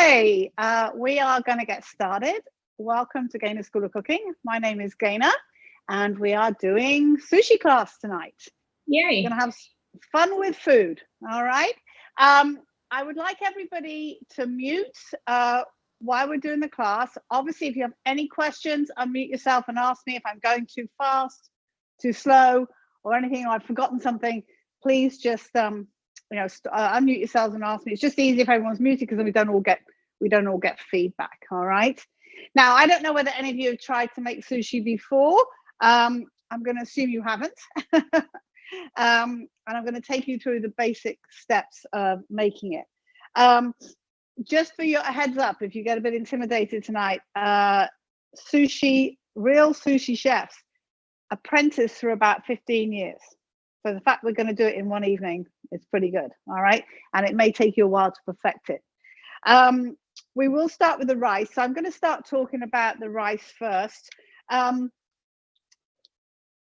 Okay, we are going to get started. Welcome to Gaynor School of Cooking. My name is Gaynor, and we are doing sushi class tonight. Yay. We're going to have fun with food, all right? I would like everybody to mute while we're doing the class. Obviously, if you have any questions, unmute yourself and ask me if I'm going too fast, too slow, or anything, or I've forgotten something. Please just unmute yourselves and ask me. It's just easy if everyone's muted because then we don't all get feedback. All right. Now, I don't know whether any of you have tried to make sushi before. I'm going to assume you haven't. And I'm going to take you through the basic steps of making it. Just for your heads up, if you get a bit intimidated tonight, real sushi chefs apprentice for about 15 years. So the fact we're going to do it in one evening is pretty good, all right? And it may take you a while to perfect it. We will start with the rice. So I'm going to start talking about the rice first.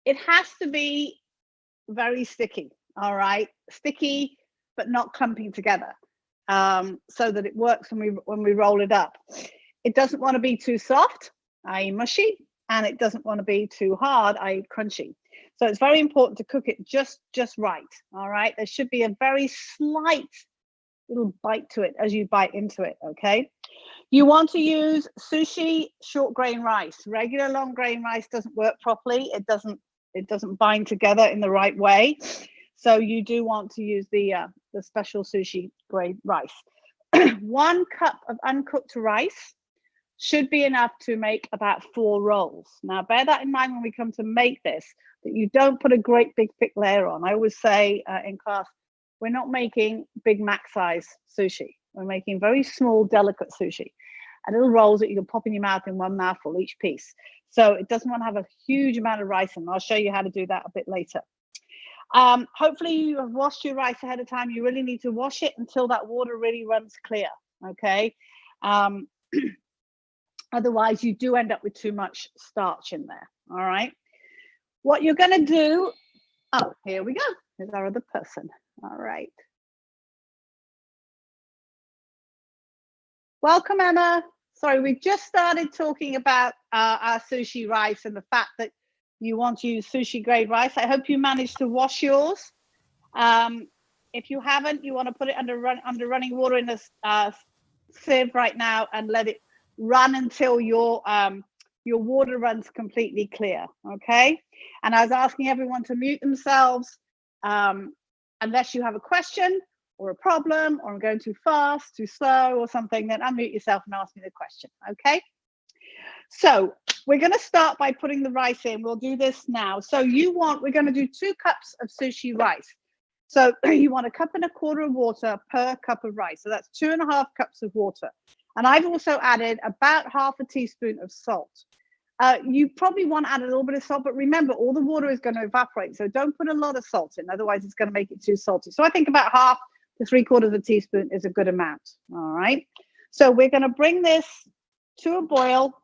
It has to be very sticky, all right? Sticky, but not clumping together, so that it works when we roll it up. It doesn't want to be too soft, i.e. mushy, and it doesn't want to be too hard, i.e. crunchy. So it's very important to cook it just right, all right? There should be a very slight little bite to it as you bite into it, okay? You want to use sushi short grain rice. Regular long grain rice doesn't work properly. It doesn't bind together in the right way. So you do want to use the special sushi grade rice. 1 cup of uncooked rice should be enough to make about 4 rolls. Now, bear that in mind when we come to make this, that you don't put a great big thick layer on. I always say in class, we're not making Big Mac size sushi. We're making very small, delicate sushi. Little rolls that you can pop in your mouth in one mouthful each piece. So it doesn't want to have a huge amount of rice in. I'll show you how to do that a bit later. Hopefully you have washed your rice ahead of time. You really need to wash it until that water really runs clear, okay? Otherwise, you do end up with too much starch in there, all right? What you're going to do, oh, here we go. There's our other person, all right. Welcome, Emma. Sorry, we just started talking about our sushi rice and the fact that you want to use sushi grade rice. I hope you managed to wash yours. If you haven't, you want to put it under running water in a sieve right now and let it run until your water runs completely clear, okay? And I was asking everyone to mute themselves unless you have a question or a problem, or I'm going too fast, too slow, or something, then unmute yourself and ask me the question, okay? So we're going to start by putting the rice in. We'll do this now. So we're going to do 2 cups of sushi rice. So you want 1.25 cups of water per cup of rice. So that's 2.5 cups of water. And I've also added about 1/2 teaspoon of salt. You probably want to add a little bit of salt, but remember, all the water is going to evaporate. So don't put a lot of salt in, otherwise it's going to make it too salty. So I think about 1/2 to 3/4 teaspoon is a good amount. All right. So we're going to bring this to a boil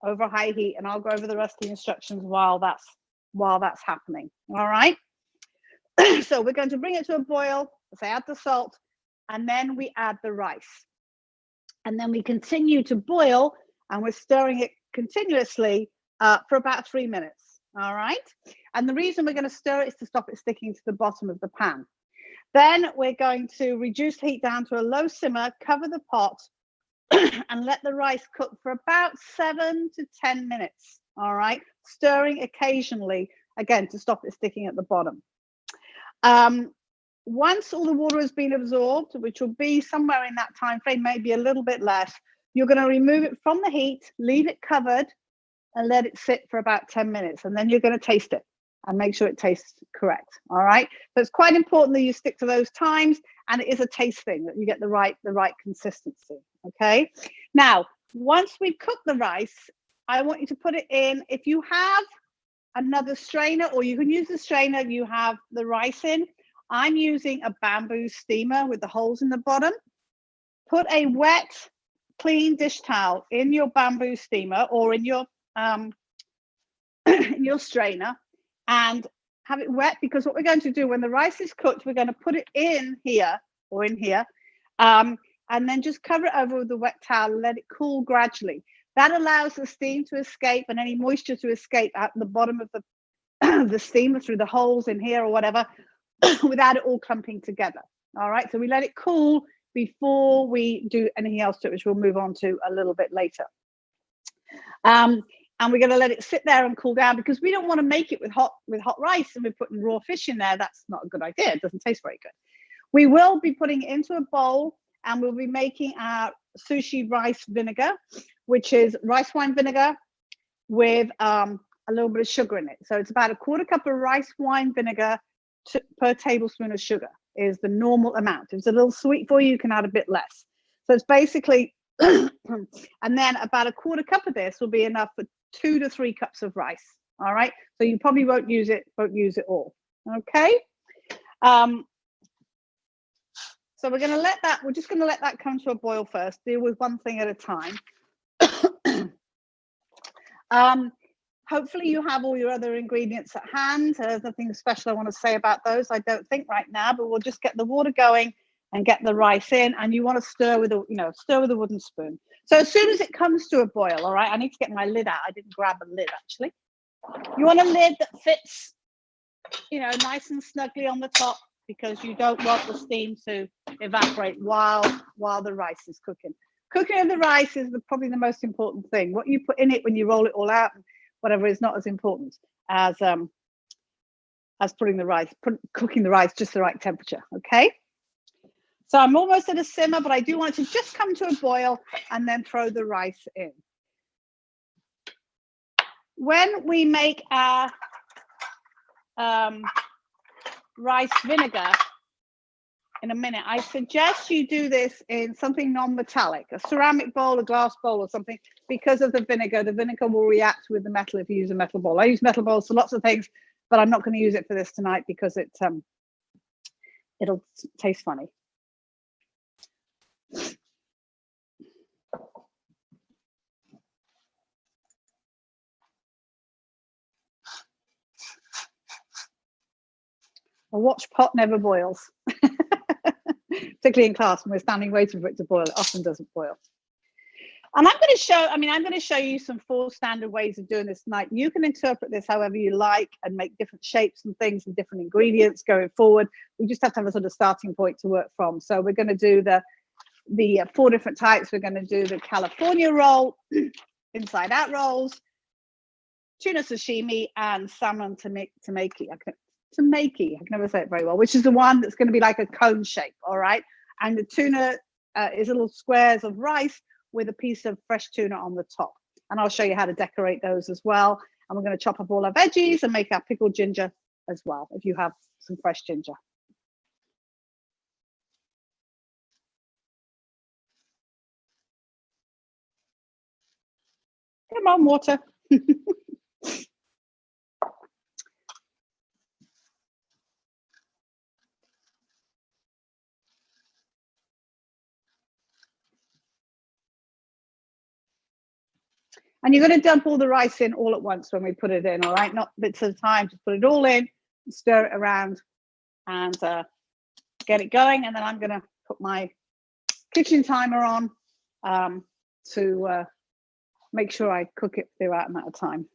over high heat, and I'll go over the rest of the instructions while that's happening. All right. So we're going to bring it to a boil. Let's add the salt, and then we add the rice, and then we continue to boil, and we're stirring it continuously for about 3 minutes. All right. And the reason we're going to stir it is to stop it sticking to the bottom of the pan. Then we're going to reduce the heat down to a low simmer, cover the pot, and let the rice cook for about 7 to 10 minutes, all right? Stirring occasionally, again, to stop it sticking at the bottom. Once all the water has been absorbed, which will be somewhere in that time frame, maybe a little bit less, you're going to remove it from the heat, leave it covered, and let it sit for about 10 minutes. And then you're going to taste it and make sure it tastes correct, all right? So it's quite important that you stick to those times, and it is a taste thing, that you get the right consistency, okay? Now, once we've cooked the rice, I want you to put it in. If you have another strainer, or you can use the strainer you have the rice in, I'm using a bamboo steamer with the holes in the bottom. Put a wet, clean dish towel in your bamboo steamer or in your strainer, and have it wet, because what we're going to do when the rice is cooked, we're going to put it in here, and and then just cover it over with a wet towel and let it cool gradually. That allows the steam to escape and any moisture to escape out the bottom of the steamer through the holes in here or whatever without it all clumping together. All right, so we let it cool before we do anything else to it, which we'll move on to a little bit later. And we're going to let it sit there and cool down because we don't want to make it with hot rice and we're putting raw fish in there. That's not a good idea. It doesn't taste very good. We will be putting it into a bowl and we'll be making our sushi rice vinegar, which is rice wine vinegar with a little bit of sugar in it. So it's about a 1/4 cup of rice wine vinegar per tablespoon of sugar is the normal amount. If it's a little sweet for you, you can add a bit less. So it's basically, and then about a 1/4 cup of this will be enough for 2 to 3 cups of rice. All right. So you probably won't use it all. Okay. So we're just going to let that come to a boil first. Deal with one thing at a time. Hopefully you have all your other ingredients at hand. There's nothing special I want to say about those, I don't think right now, but we'll just get the water going and get the rice in, and you want to stir with a wooden spoon. So as soon as it comes to a boil, all right, I need to get my lid out. I didn't grab a lid actually. You want a lid that fits, nice and snugly on the top because you don't want the steam to evaporate while the rice is cooking. Cooking of the rice is probably the most important thing. What you put in it when you roll it all out, whatever, is not as important as cooking the rice just the right temperature. Okay. So I'm almost at a simmer, but I do want it to just come to a boil and then throw the rice in. When we make our rice vinegar in a minute, I suggest you do this in something non-metallic, a ceramic bowl, a glass bowl or something, because of the vinegar. The vinegar will react with the metal if you use a metal bowl. I use metal bowls for lots of things, but I'm not going to use it for this tonight because it'll taste funny. A watch pot never boils, particularly in class when we're standing waiting for it to boil. It often doesn't boil. And I'm going to show you some 4 standard ways of doing this tonight. You can interpret this however you like and make different shapes and things and different ingredients going forward. We just have to have a sort of starting point to work from. So we're going to do the 4 different types. We're going to do the California roll, inside out rolls, tuna sashimi, and salmon tamaki. I can never say it very well, which is the one that's going to be like a cone shape. All right. And the tuna is little squares of rice with a piece of fresh tuna on the top. And I'll show you how to decorate those as well. And we're going to chop up all our veggies and make our pickled ginger as well, if you have some fresh ginger. Come on, water. And you're going to dump all the rice in all at once when we put it in, all right? Not bits at a time, just put it all in, stir it around, and get it going. And then I'm going to put my kitchen timer on to make sure I cook it the right amount of time.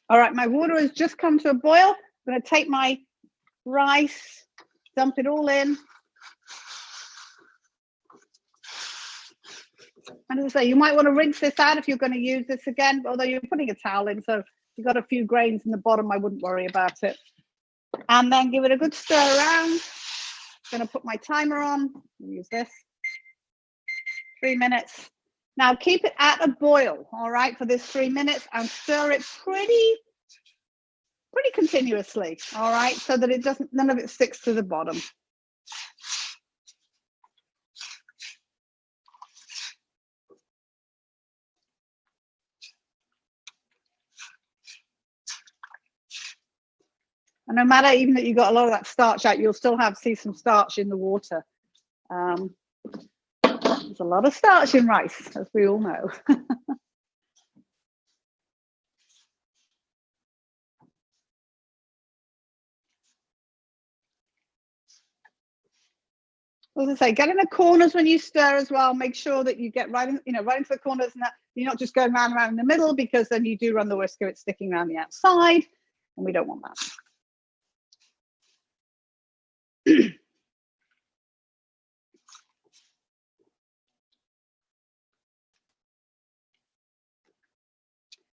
All right, my water has just come to a boil. I'm going to take my rice, dump it all in. And as I say, you might want to rinse this out if you're going to use this again, although you're putting a towel in, so if you've got a few grains in the bottom, I wouldn't worry about it. And then give it a good stir around. I'm going to put my timer on. Use this. 3 minutes. Now keep it at a boil, all right, for this 3 minutes, and stir it pretty continuously, all right, so that none of it sticks to the bottom. And no matter even that you got a lot of that starch out, you'll still see some starch in the water. There's a lot of starch in rice, as we all know. As I say, get in the corners when you stir as well. Make sure that you get right in, right into the corners, and that you're not just going round and round in the middle, because then you do run the risk of it sticking around the outside, and we don't want that.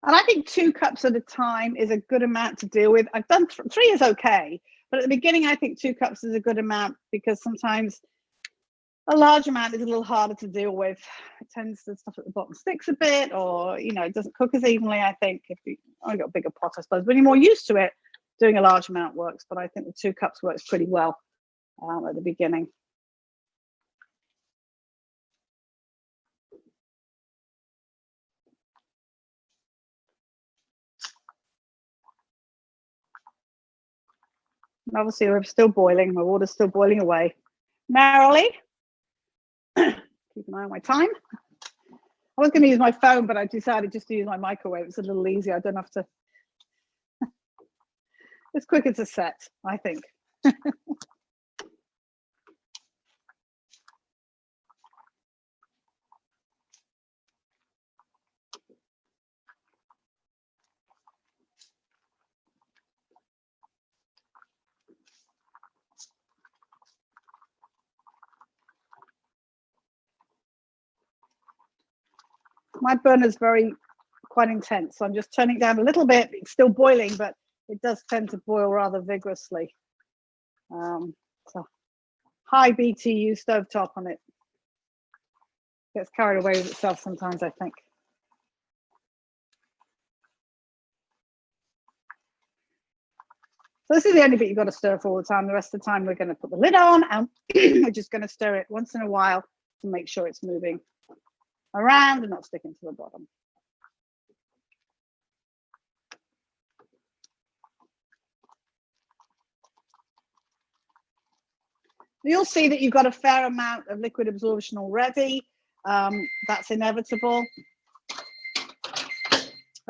And I think 2 cups at a time is a good amount to deal with. I've done 3 is okay, but at the beginning, I think 2 cups is a good amount, because sometimes a large amount is a little harder to deal with. It tends to, stuff at the bottom sticks a bit, or it doesn't cook as evenly. I think if you only got a bigger pot, I suppose, when you're more used to it, doing a large amount works. But I think the 2 cups works pretty well at the beginning. And obviously, we're still boiling. My water's still boiling away merrily. Keep an eye on my time. I was going to use my phone, but I decided just to use my microwave. It's a little easier. I don't have to. It's quicker to set, I think. My burner's quite intense, so I'm just turning it down a little bit. It's still boiling, but it does tend to boil rather vigorously. So high BTU stovetop on it. Gets carried away with itself sometimes, I think. So this is the only bit you've got to stir for all the time. The rest of the time, we're going to put the lid on, and we're just going to stir it once in a while to make sure it's moving around and not sticking to the bottom. You'll see that you've got a fair amount of liquid absorption already. That's inevitable.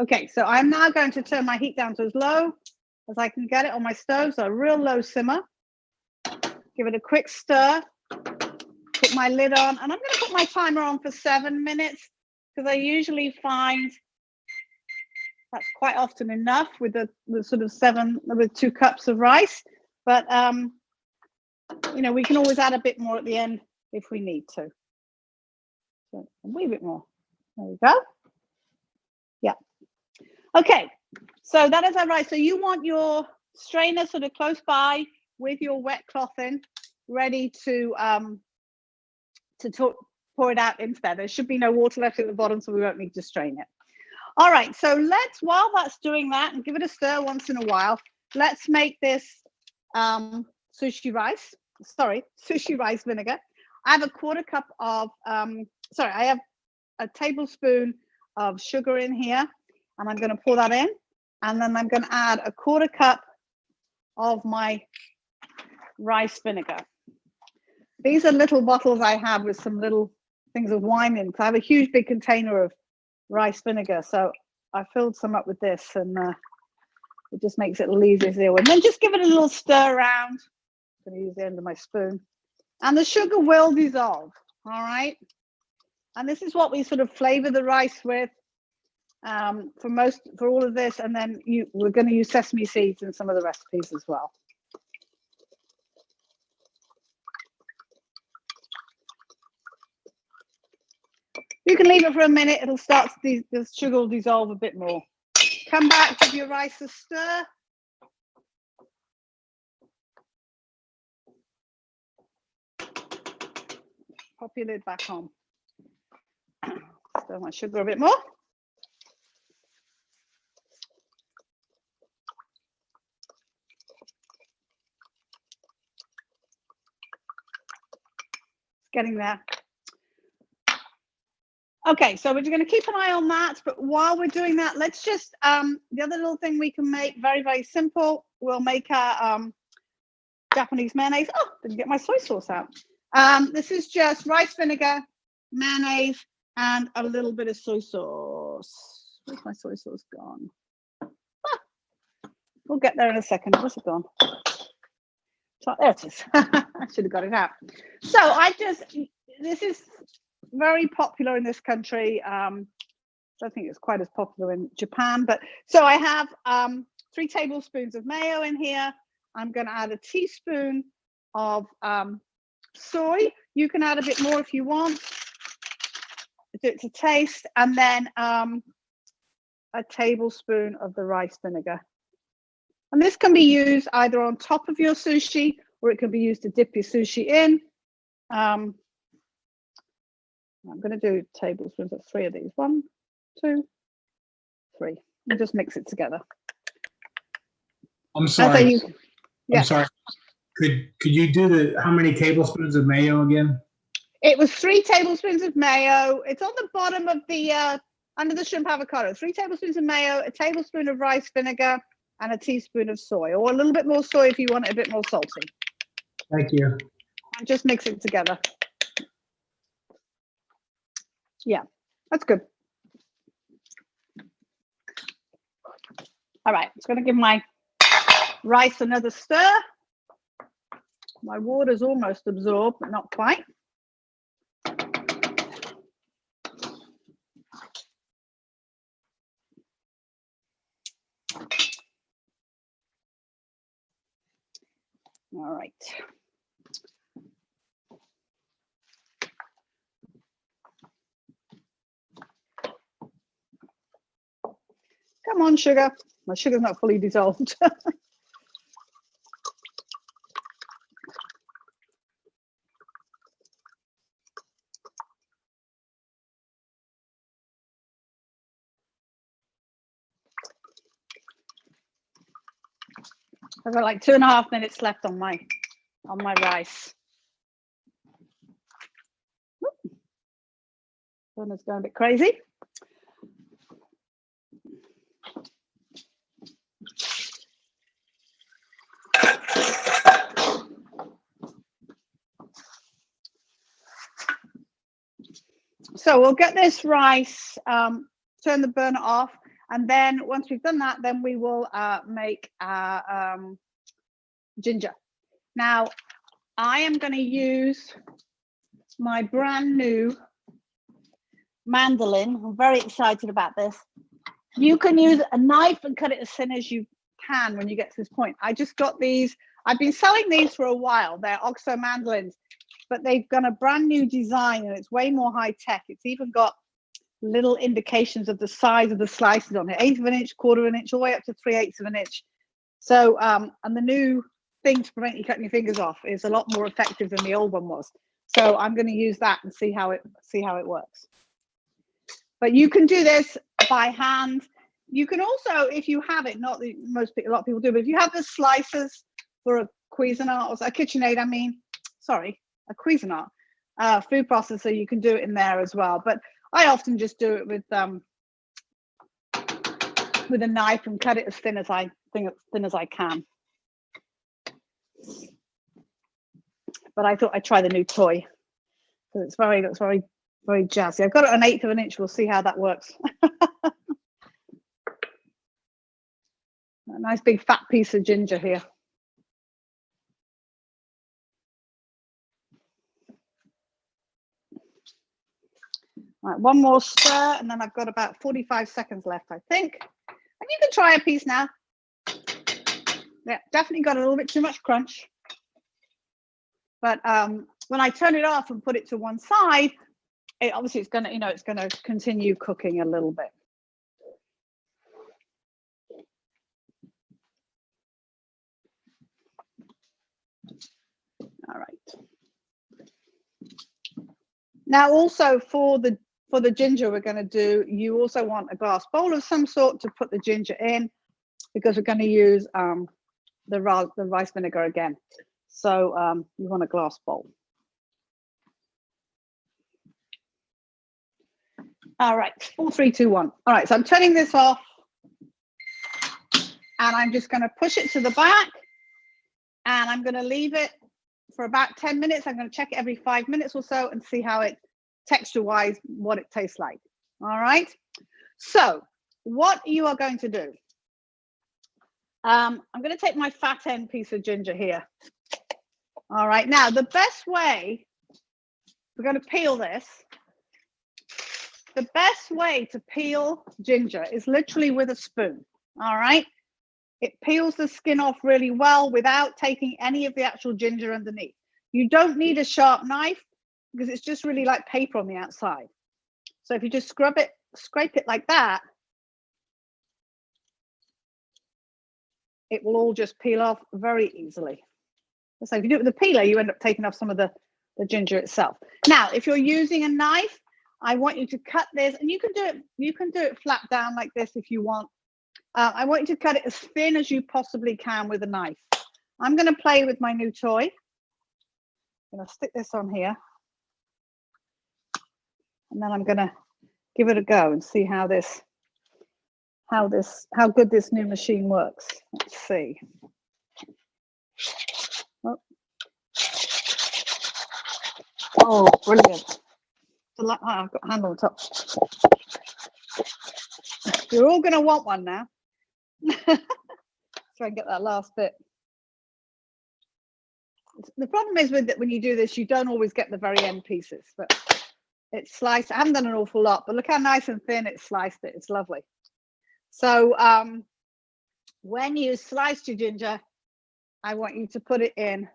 Okay, so I'm now going to turn my heat down to as low as I can get it on my stove, so a real low simmer. Give it a quick stir, put my lid on, and I'm going to put my timer on for 7 minutes, because I usually find that's quite often enough with the sort of 2 cups of rice. But we can always add a bit more at the end if we need to. So a wee bit more. There we go. Yeah. Okay. So that is our rice. So you want your strainer sort of close by with your wet cloth in, ready to pour it out into there. There should be no water left at the bottom, so we won't need to strain it. All right, so while that's doing that, and give it a stir once in a while, let's make this sushi rice vinegar. I have a 1/4 cup of, I have a tablespoon of sugar in here, and I'm going to pour that in, and then I'm going to add a 1/4 cup of my rice vinegar. These are little bottles I have with some little things of wine in, because I have a huge big container of rice vinegar, so I filled some up with this, and it just makes it a little easier to deal with. And then just give it a little stir around. I'm going to use the end of my spoon, and the sugar will dissolve. All right, and this is what we sort of flavor the rice with for all of this, and then we're going to use sesame seeds in some of the recipes as well. You can leave it for a minute. It'll start the sugar will dissolve a bit more. Come back, give your rice a stir. Pop your lid back on. Stir my sugar a bit more. Getting there. Okay, so we're going to keep an eye on that, but while we're doing that, let's just, the other little thing we can make, very, very simple, we'll make our Japanese mayonnaise. Oh, didn't get my soy sauce out. This is just rice vinegar, mayonnaise, and a little bit of soy sauce. Where's my soy sauce gone? We'll get there in a second. Where's it gone? So, there it is. I should have got it out. So this is very popular in this country. I don't think it's quite as popular in Japan, but so I have 3 tablespoons of mayo in here. I'm going to add a teaspoon of soy. You can add a bit more if you want. Do it to taste, and then a tablespoon of the rice vinegar. And this can be used either on top of your sushi, or it can be used to dip your sushi in. I'm going to do tablespoons of 3 of these. 1, 2, 3. And just mix it together. I'm sorry. Yeah. I'm sorry. Could you do how many tablespoons of mayo again? It was 3 tablespoons of mayo. It's on the bottom of the under the shrimp avocado. 3 tablespoons of mayo, a tablespoon of rice vinegar, and a teaspoon of soy, or a little bit more soy if you want it a bit more salty. Thank you. And just mix it together. Yeah, that's good. All right, I'm just going to give my rice another stir. My water's almost absorbed, but not quite. All right. Come on, sugar. My sugar's not fully dissolved. I've got like 2.5 minutes left on my rice. Burner's going a bit crazy. So we'll get this rice, turn the burner off, and then once we've done that, then we will make ginger. Now, I am going to use my brand new mandolin. I'm very excited about this. You can use a knife and cut it as thin as you can when you get to this point. I just got these. I've been selling these for a while. They're OXO mandolins, but they've got a brand new design and it's way more high tech. It's even got little indications of the size of the slices on it, 1/8 of an inch, 1/4 of an inch, all the way up to 3/8 of an inch. So, and the new thing to prevent you cutting your fingers off is a lot more effective than the old one was. So I'm going to use that and see how it works. But you can do this by hand. You can also, if you have it, not the a lot of people do, but if you have the slicers for a Cuisinart or a KitchenAid, a Cuisinart food processor, you can do it in there as well. But I often just do it with a knife and cut it as thin as I can. But I thought I'd try the new toy because it's looks very, very jazzy. I've got it an 1/8 of an inch. We'll see how that works. A nice big fat piece of ginger here. Right, one more stir, and then I've got about 45 seconds left, I think. And you can try a piece now. Yeah, definitely got a little bit too much crunch. But when I turn it off and put it to one side, obviously it's going to continue cooking a little bit. All right. Now, also for the ginger we're going to do, you also want a glass bowl of some sort to put the ginger in, because we're going to use the rice vinegar again. So you want a glass bowl. All right, 4, 3, 2, 1. All right, so I'm turning this off, and I'm just going to push it to the back, and I'm going to leave it for about 10 minutes. I'm going to check it every 5 minutes or so and see how it, texture-wise, what it tastes like. All right. So what you are going to do, I'm going to take my fat end piece of ginger here. All right. Now, the best way, we're going to peel this. The best way to peel ginger is literally with a spoon. All right. It peels the skin off really well without taking any of the actual ginger underneath. You don't need a sharp knife because it's just really like paper on the outside. So if you just scrape it like that, it will all just peel off very easily. So if you do it with a peeler, you end up taking off some of the ginger itself. Now, if you're using a knife, I want you to cut this, and you can do it flat down like this if you want. I want you to cut it as thin as you possibly can with a knife. I'm going to play with my new toy. I'm going to stick this on here, and then I'm going to give it a go and see how good this new machine works. Let's see. Oh, brilliant. Oh, I've got a handle on top. You're all going to want one now. Try and get that last bit. The problem is with it, when you do this, you don't always get the very end pieces, but it's sliced. I haven't done an awful lot, but look how nice and thin it's sliced it. It's lovely. So when you slice your ginger, I want you to put it in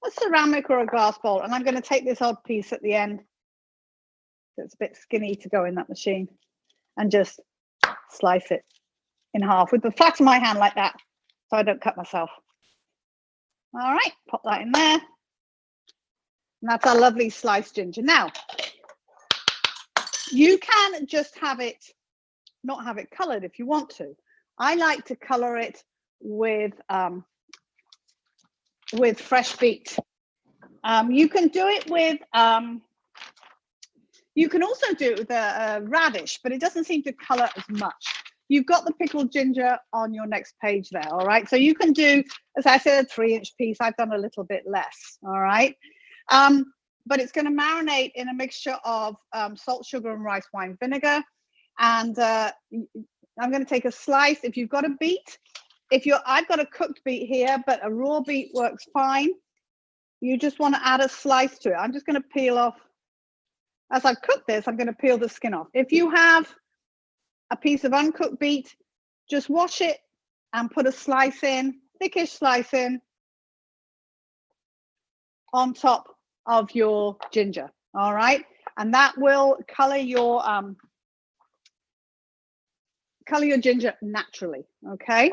a ceramic or a glass bowl, and I'm going to take this odd piece at the end that's a bit skinny to go in that machine and just slice it in half with the flat of my hand like that, so I don't cut myself. All right, pop that in there. And that's our lovely sliced ginger. Now, you can just not have it colored if you want to. I like to color it with fresh beet. You can do it with, you can also do it with a radish, but it doesn't seem to color as much. You've got the pickled ginger on your next page there, all right? So you can do, as I said, a 3-inch piece. I've done a little bit less, all right? But it's going to marinate in a mixture of salt, sugar, and rice wine vinegar. And I'm going to take a slice. If you've got a beet, I've got a cooked beet here, but a raw beet works fine. You just want to add a slice to it. I'm just going to peel off. As I cook this, I'm going to peel the skin off. If you have a piece of uncooked beet, just wash it and put a slice in, thickish slice in, on top of your ginger, all right? And that will color your ginger naturally, okay?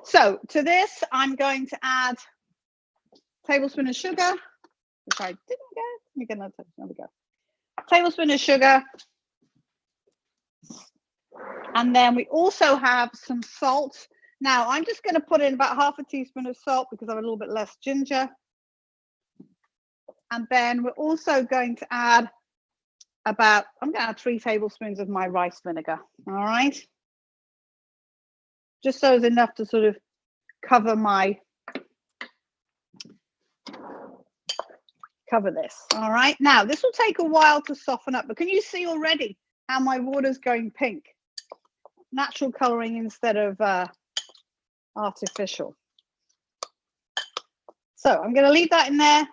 So to this, I'm going to add a tablespoon of sugar, which I didn't get. Let me get another. There we go. Tablespoon of sugar. And then we also have some salt. Now, I'm just going to put in about half a teaspoon of salt because I have a little bit less ginger. And then we're also going to add I'm going to add 3 tablespoons of my rice vinegar, all right? Just so it's enough to sort of cover this, all right? Now, this will take a while to soften up, but can you see already how my water's going pink? Natural coloring instead of artificial. So I'm going to leave that in there,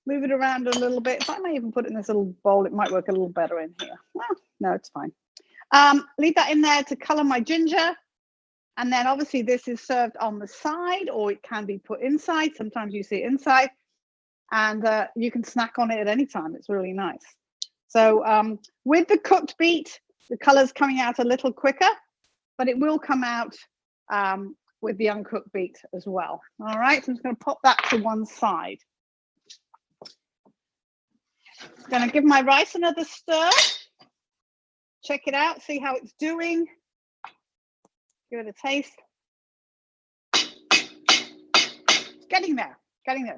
move it around a little bit. If I may even put it in this little bowl, it might work a little better in here. Well, no, it's fine. Leave that in there to color my ginger. And then obviously this is served on the side, or it can be put inside. Sometimes you see it inside, and you can snack on it at any time. It's really nice. So with the cooked beet, the color's coming out a little quicker, but it will come out with the uncooked beet as well. All right, so I'm just going to pop that to one side. Going to give my rice another stir. Check it out, see how it's doing. Give it a taste. It's getting there,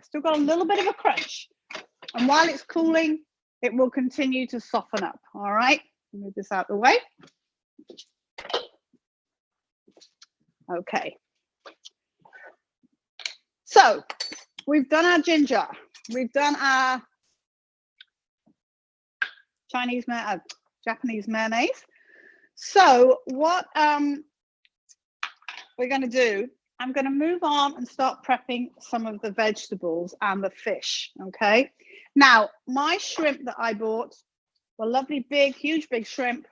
Still got a little bit of a crunch. And while it's cooling, it will continue to soften up. All right, move this out of the way. Okay. So we've done our ginger. We've done our Japanese mayonnaise. So what we're going to do, I'm going to move on and start prepping some of the vegetables and the fish, okay? Now, my shrimp that I bought were lovely big, huge big shrimp,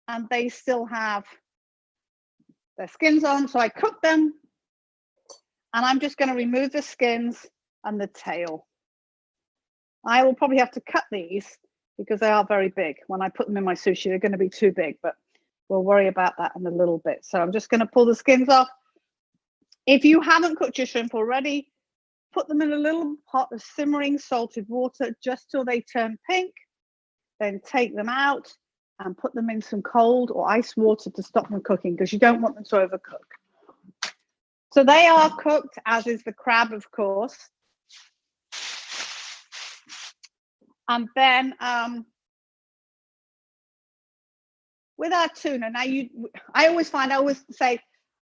and they still have their skins on, so I cooked them, and I'm just going to remove the skins and the tail. I will probably have to cut these because they are very big. When I put them in my sushi, they're going to be too big, but we'll worry about that in a little bit. So I'm just going to pull the skins off. If you haven't cooked your shrimp already, put them in a little pot of simmering salted water just till they turn pink. Then take them out and put them in some cold or ice water to stop them cooking, because you don't want them to overcook. So they are cooked, as is the crab, of course. And then with our tuna, now I always say,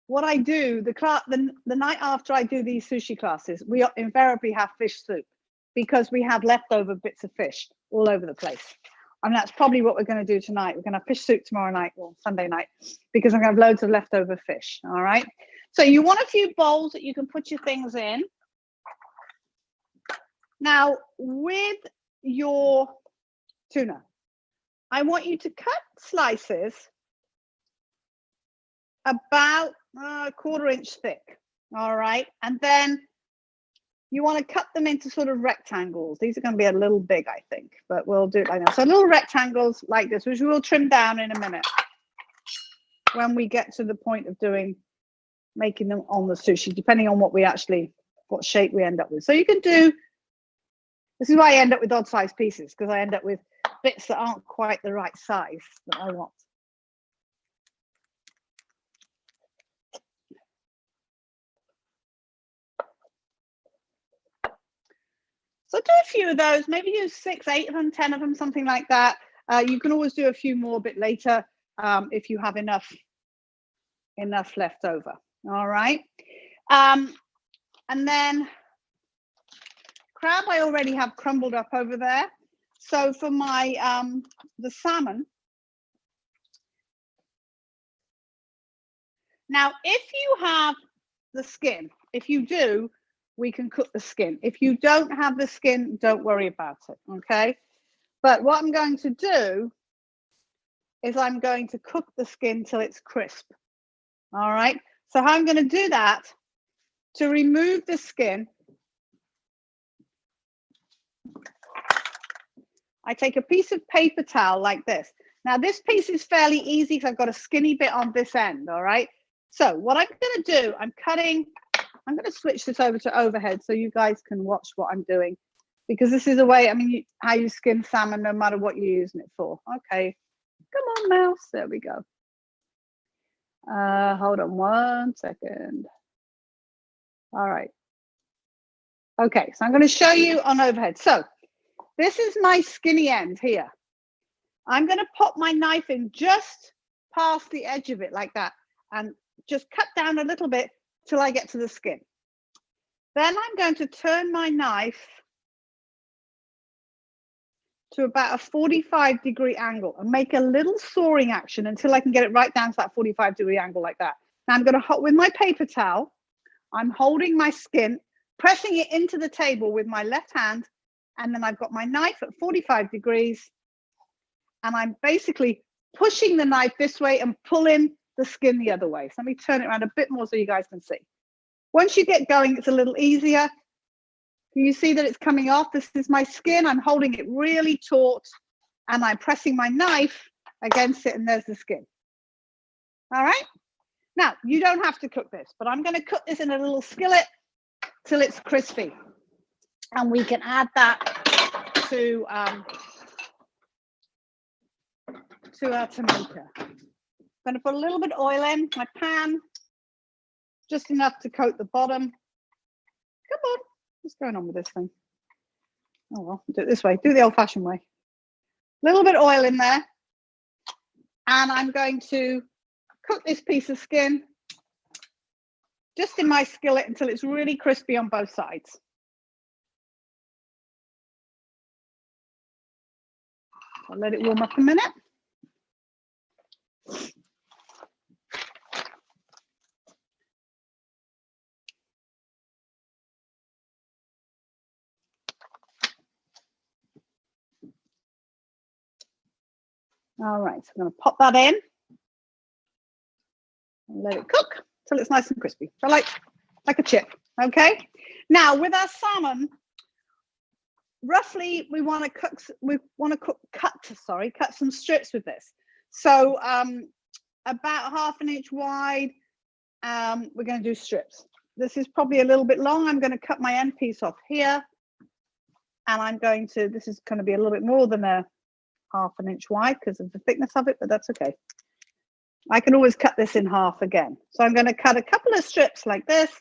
what I do, the night after I do these sushi classes, we invariably have fish soup, because we have leftover bits of fish all over the place. And that's probably what we're going to do tonight. We're going to have fish soup tomorrow night, or Sunday night, because I'm going to have loads of leftover fish. All right. So you want a few bowls that you can put your things in. Now, with your tuna, I want you to cut slices about a 1/4 inch thick. All right. And then you want to cut them into sort of rectangles. These are going to be a little big, I think, but we'll do it like that. So little rectangles like this, which we'll trim down in a minute when we get to the point of making them on the sushi, depending on what shape we end up with. So you can do, this is why I end up with odd sized pieces, because I end up with bits that aren't quite the right size that I want. So do a few of those, maybe use 6, 8 of them, 10 of them, something like that. You can always do a few more a bit later if you have enough left over. All right. And then crab, I already have crumbled up over there. So for my the salmon. Now, if you have the skin, if you do, we can cook the skin. If you don't have the skin, don't worry about it, okay? But what I'm going to do is I'm going to cook the skin till it's crisp, all right? So how I'm going to do that, to remove the skin, I take a piece of paper towel like this. Now, this piece is fairly easy because I've got a skinny bit on this end, all right? So what I'm going to do, I'm going to switch this over to overhead so you guys can watch what I'm doing, because this is a way, how you skin salmon, no matter what you're using it for. Okay, come on, mouse. There we go. Hold on 1 second. All right. Okay, so I'm going to show you on overhead. So this is my skinny end here. I'm going to pop my knife in just past the edge of it like that, and just cut down a little bit till I get to the skin. Then I'm going to turn my knife to about a 45-degree angle and make a little sawing action until I can get it right down to that 45-degree angle like that. Now I'm going to, with my paper towel, I'm holding my skin, pressing it into the table with my left hand, and then I've got my knife at 45 degrees, and I'm basically pushing the knife this way and pulling the skin the other way. So let me turn it around a bit more so you guys can see. Once you get going, it's a little easier. Can you see that it's coming off? This is my skin. I'm holding it really taut, and I'm pressing my knife against it, and there's the skin. All right. Now, you don't have to cook this, but I'm going to cook this in a little skillet till it's crispy. And we can add that to our tomato. I'm going to put a little bit of oil in my pan, just enough to coat the bottom. Come on, what's going on with this thing? Oh well, do it this way, do it the old-fashioned way. A little bit of oil in there, and I'm going to cook this piece of skin just rest in my skillet until it's really crispy on both sides. I'll let it warm up a minute. All right, so I'm going to pop that in and let it cook till it's nice and crispy. So like a chip, okay? Now with our salmon, roughly we want to cut some strips with this. So about 1/2 inch wide, we're going to do strips. This is probably a little bit long. I'm going to cut my end piece off here, and I'm going to, this is going to be a little bit more than a 1/2 inch wide because of the thickness of it, but that's okay. I can always cut this in half again. So I'm going to cut a couple of strips like this,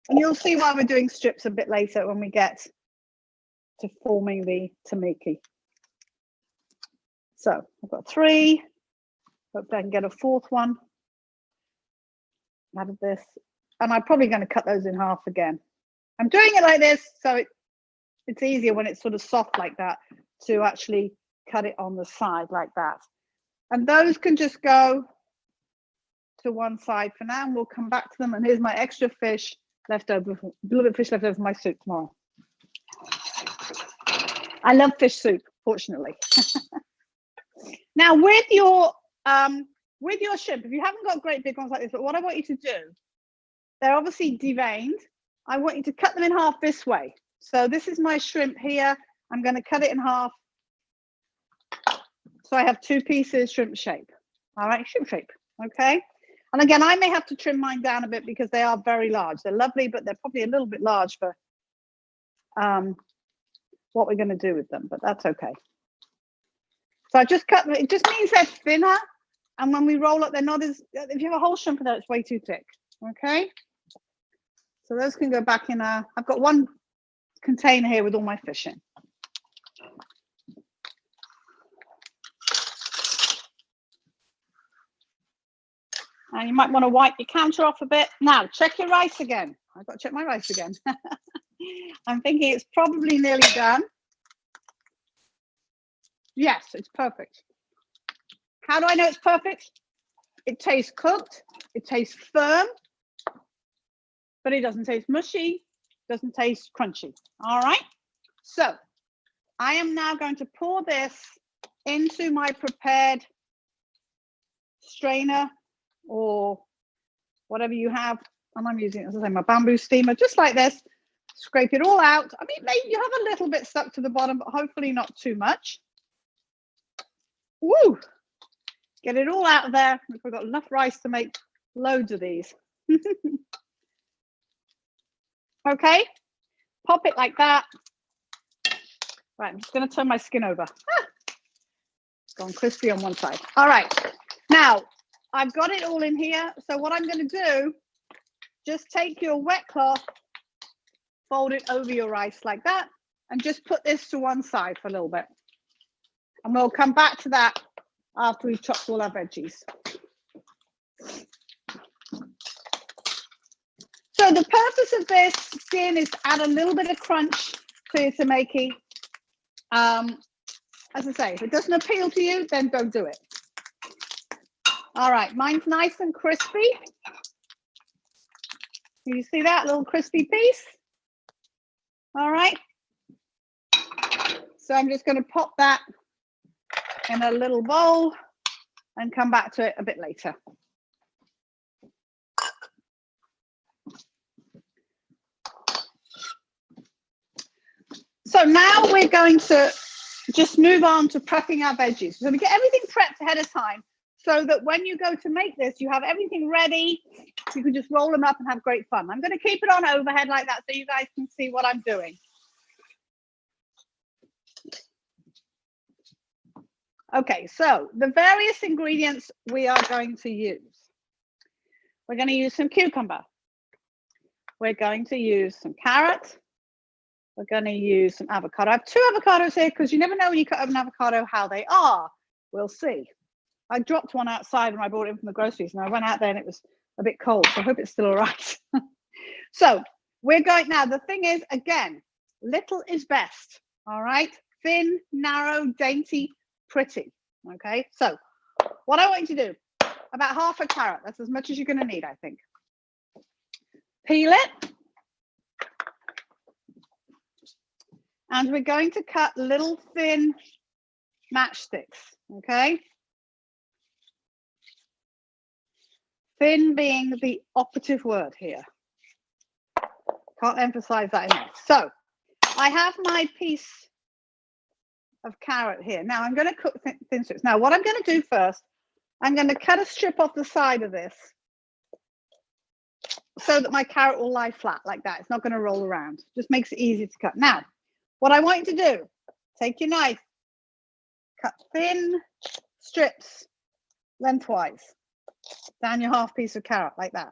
and you'll see why we're doing strips a bit later when we get to forming the tamaki. So I've got 3. Hope I can get a 4th one out of this, and I'm probably going to cut those in half again. I'm doing it like this so it's easier when it's sort of soft like that to actually cut it on the side like that. And those can just go to one side for now, and we'll come back to them. And here's my extra fish left over, a little bit of fish left over for my soup tomorrow. I love fish soup, fortunately. Now with your shrimp, if you haven't got great big ones like this, but what I want you to do, they're obviously deveined. I want you to cut them in half this way. So this is my shrimp here. I'm going to cut it in half. So I have 2 pieces shrimp shape. All right, shrimp shape, okay? And again, I may have to trim mine down a bit because they are very large. They're lovely, but they're probably a little bit large for what we're going to do with them, but that's okay. So I just cut them. It just means they're thinner, and when we roll up, they're not as, if you have a whole shrimp in there, it's way too thick, okay? So those can go back in I've got one container here with all my fish in. And you might want to wipe your counter off a bit. Now, check your rice again. I've got to check my rice again. I'm thinking it's probably nearly done. Yes, it's perfect. How do I know it's perfect? It tastes cooked. It tastes firm. But it doesn't taste mushy. Doesn't taste crunchy. All right. So I am now going to pour this into my prepared strainer, or whatever you have, and I'm using, as I say, my bamboo steamer, just like this. Scrape it all out. I mean, maybe you have a little bit stuck to the bottom, but hopefully not too much. Woo! Get it all out of there. We've got enough rice to make loads of these. Okay, pop it like that. Right, I'm just going to turn my skin over. It's gone crispy on one side. All right, now I've got it all in here. So what I'm going to do, just take your wet cloth, fold it over your rice like that, and just put this to one side for a little bit. And we'll come back to that after we've chopped all our veggies. So the purpose of this skin is to add a little bit of crunch to your tamaki. As I say, if it doesn't appeal to you, then don't do it. All right, mine's nice and crispy. Can you see that little crispy piece? All right. So I'm just going to pop that in a little bowl and come back to it a bit later. So now we're going to just move on to prepping our veggies. So we get everything prepped ahead of time so that when you go to make this, you have everything ready. You can just roll them up and have great fun. I'm going to keep it on overhead like that so you guys can see what I'm doing. Okay, so the various ingredients we are going to use. We're going to use some cucumber. We're going to use some carrot. We're going to use some avocado. I have 2 avocados here because you never know when you cut up an avocado how they are. We'll see. I dropped one outside when I brought it in from the groceries, and I went out there and it was a bit cold, so I hope it's still all right. So we're going now. The thing is, again, little is best. All right, thin, narrow, dainty, pretty. Okay, so what I want you to do, about half a carrot. That's as much as you're going to need, I think. Peel it. And we're going to cut little thin matchsticks, okay? Thin being the operative word here. Can't emphasize that enough. So I have my piece of carrot here. Now I'm going to cook thin strips. Now what I'm going to do first, I'm going to cut a strip off the side of this so that my carrot will lie flat like that. It's not going to roll around. Just makes it easy to cut. Now, what I want you to do, take your knife, cut thin strips lengthwise down your half piece of carrot like that.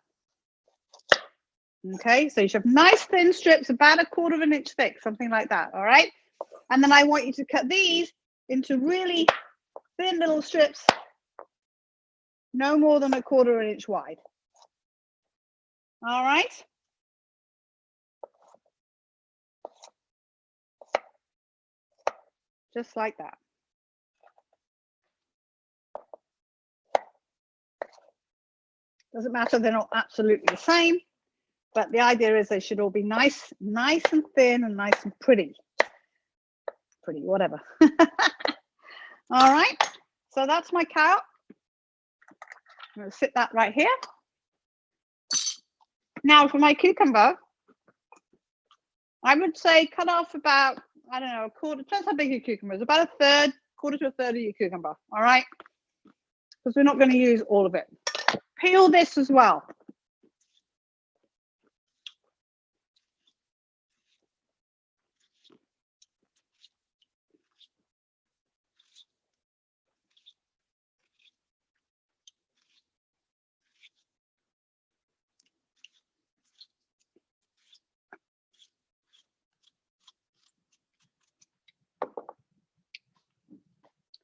Okay, so you should have nice thin strips, about 1/4 inch thick, something like that, all right? And then I want you to cut these into really thin little strips, no more than 1/4 inch wide. All right? Just like that. Doesn't matter, they're not absolutely the same, but the idea is they should all be nice and thin and nice and pretty. Pretty, whatever. All right, so that's my carrot. I'm going to sit that right here. Now for my cucumber, I would say cut off about, I don't know, 1/4, depends how big your cucumber is, about 1/3, 1/4 to 1/3 of your cucumber, all right? Because we're not going to use all of it. Peel this as well.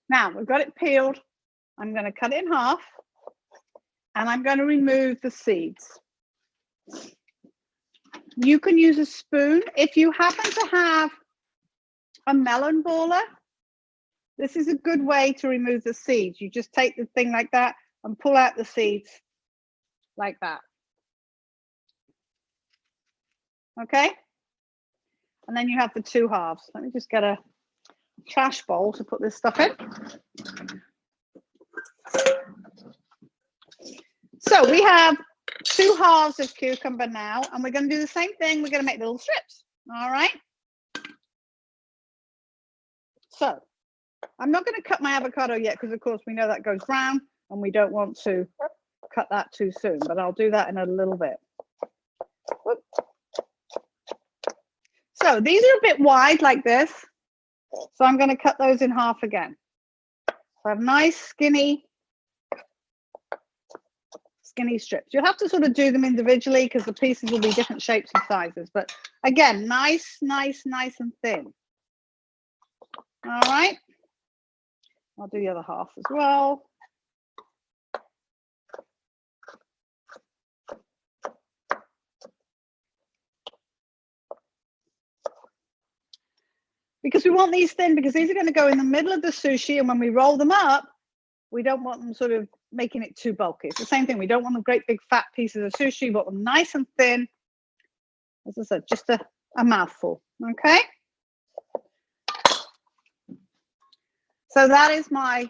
Now we've got it peeled. I'm going to cut it in half and I'm going to remove the seeds. You can use a spoon. If you happen to have a melon baller, this is a good way to remove the seeds. You just take the thing like that and pull out the seeds like that. Okay? And then you have the 2 halves. Let me just get a trash bowl to put this stuff in. So we have 2 halves of cucumber now, and we're going to do the same thing. We're going to make little strips. All right. So I'm not going to cut my avocado yet because, of course, we know that goes brown, and we don't want to cut that too soon. But I'll do that in a little bit. Whoop. So these are a bit wide like this. So I'm going to cut those in half again. So I have nice skinny strips. You'll have to sort of do them individually because the pieces will be different shapes and sizes. But again, nice and thin. All right. I'll do the other half as well. Because we want these thin, because these are going to go in the middle of the sushi, and when we roll them up, we don't want them sort of making it too bulky. It's the same thing. We don't want the great big fat pieces of sushi. We want them nice and thin. As I said, just a mouthful. Okay. So that is my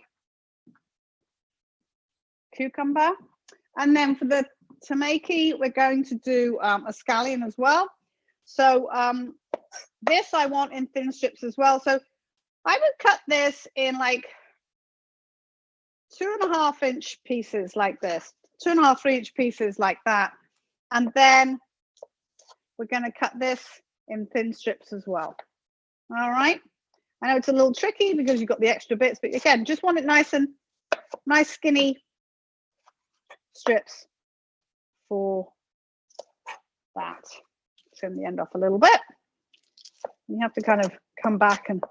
cucumber. And then for the tamaki, we're going to do a scallion as well. So this I want in thin strips as well. So I would cut this in like 2.5 inch pieces like this, 2.5, 3 inch pieces like that. And then we're going to cut this in thin strips as well. All right. I know it's a little tricky because you've got the extra bits, but again, just want it nice skinny strips for that. Trim the end off a little bit. You have to kind of come back and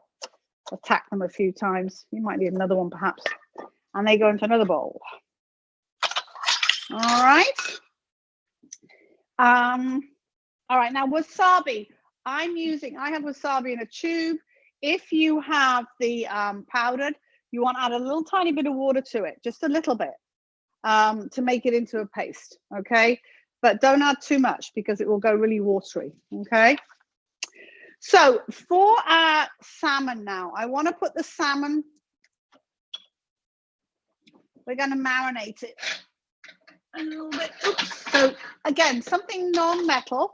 attack them a few times. You might need another one perhaps. And they go into another bowl. All right. All right, now wasabi. I have wasabi in a tube. If you have the powdered, you want to add a little tiny bit of water to it, just a little bit, to make it into a paste, okay? But don't add too much because it will go really watery, okay? So for our salmon now, I want to put the salmon, we're going to marinate it a little bit. Oops. So again, something non-metal.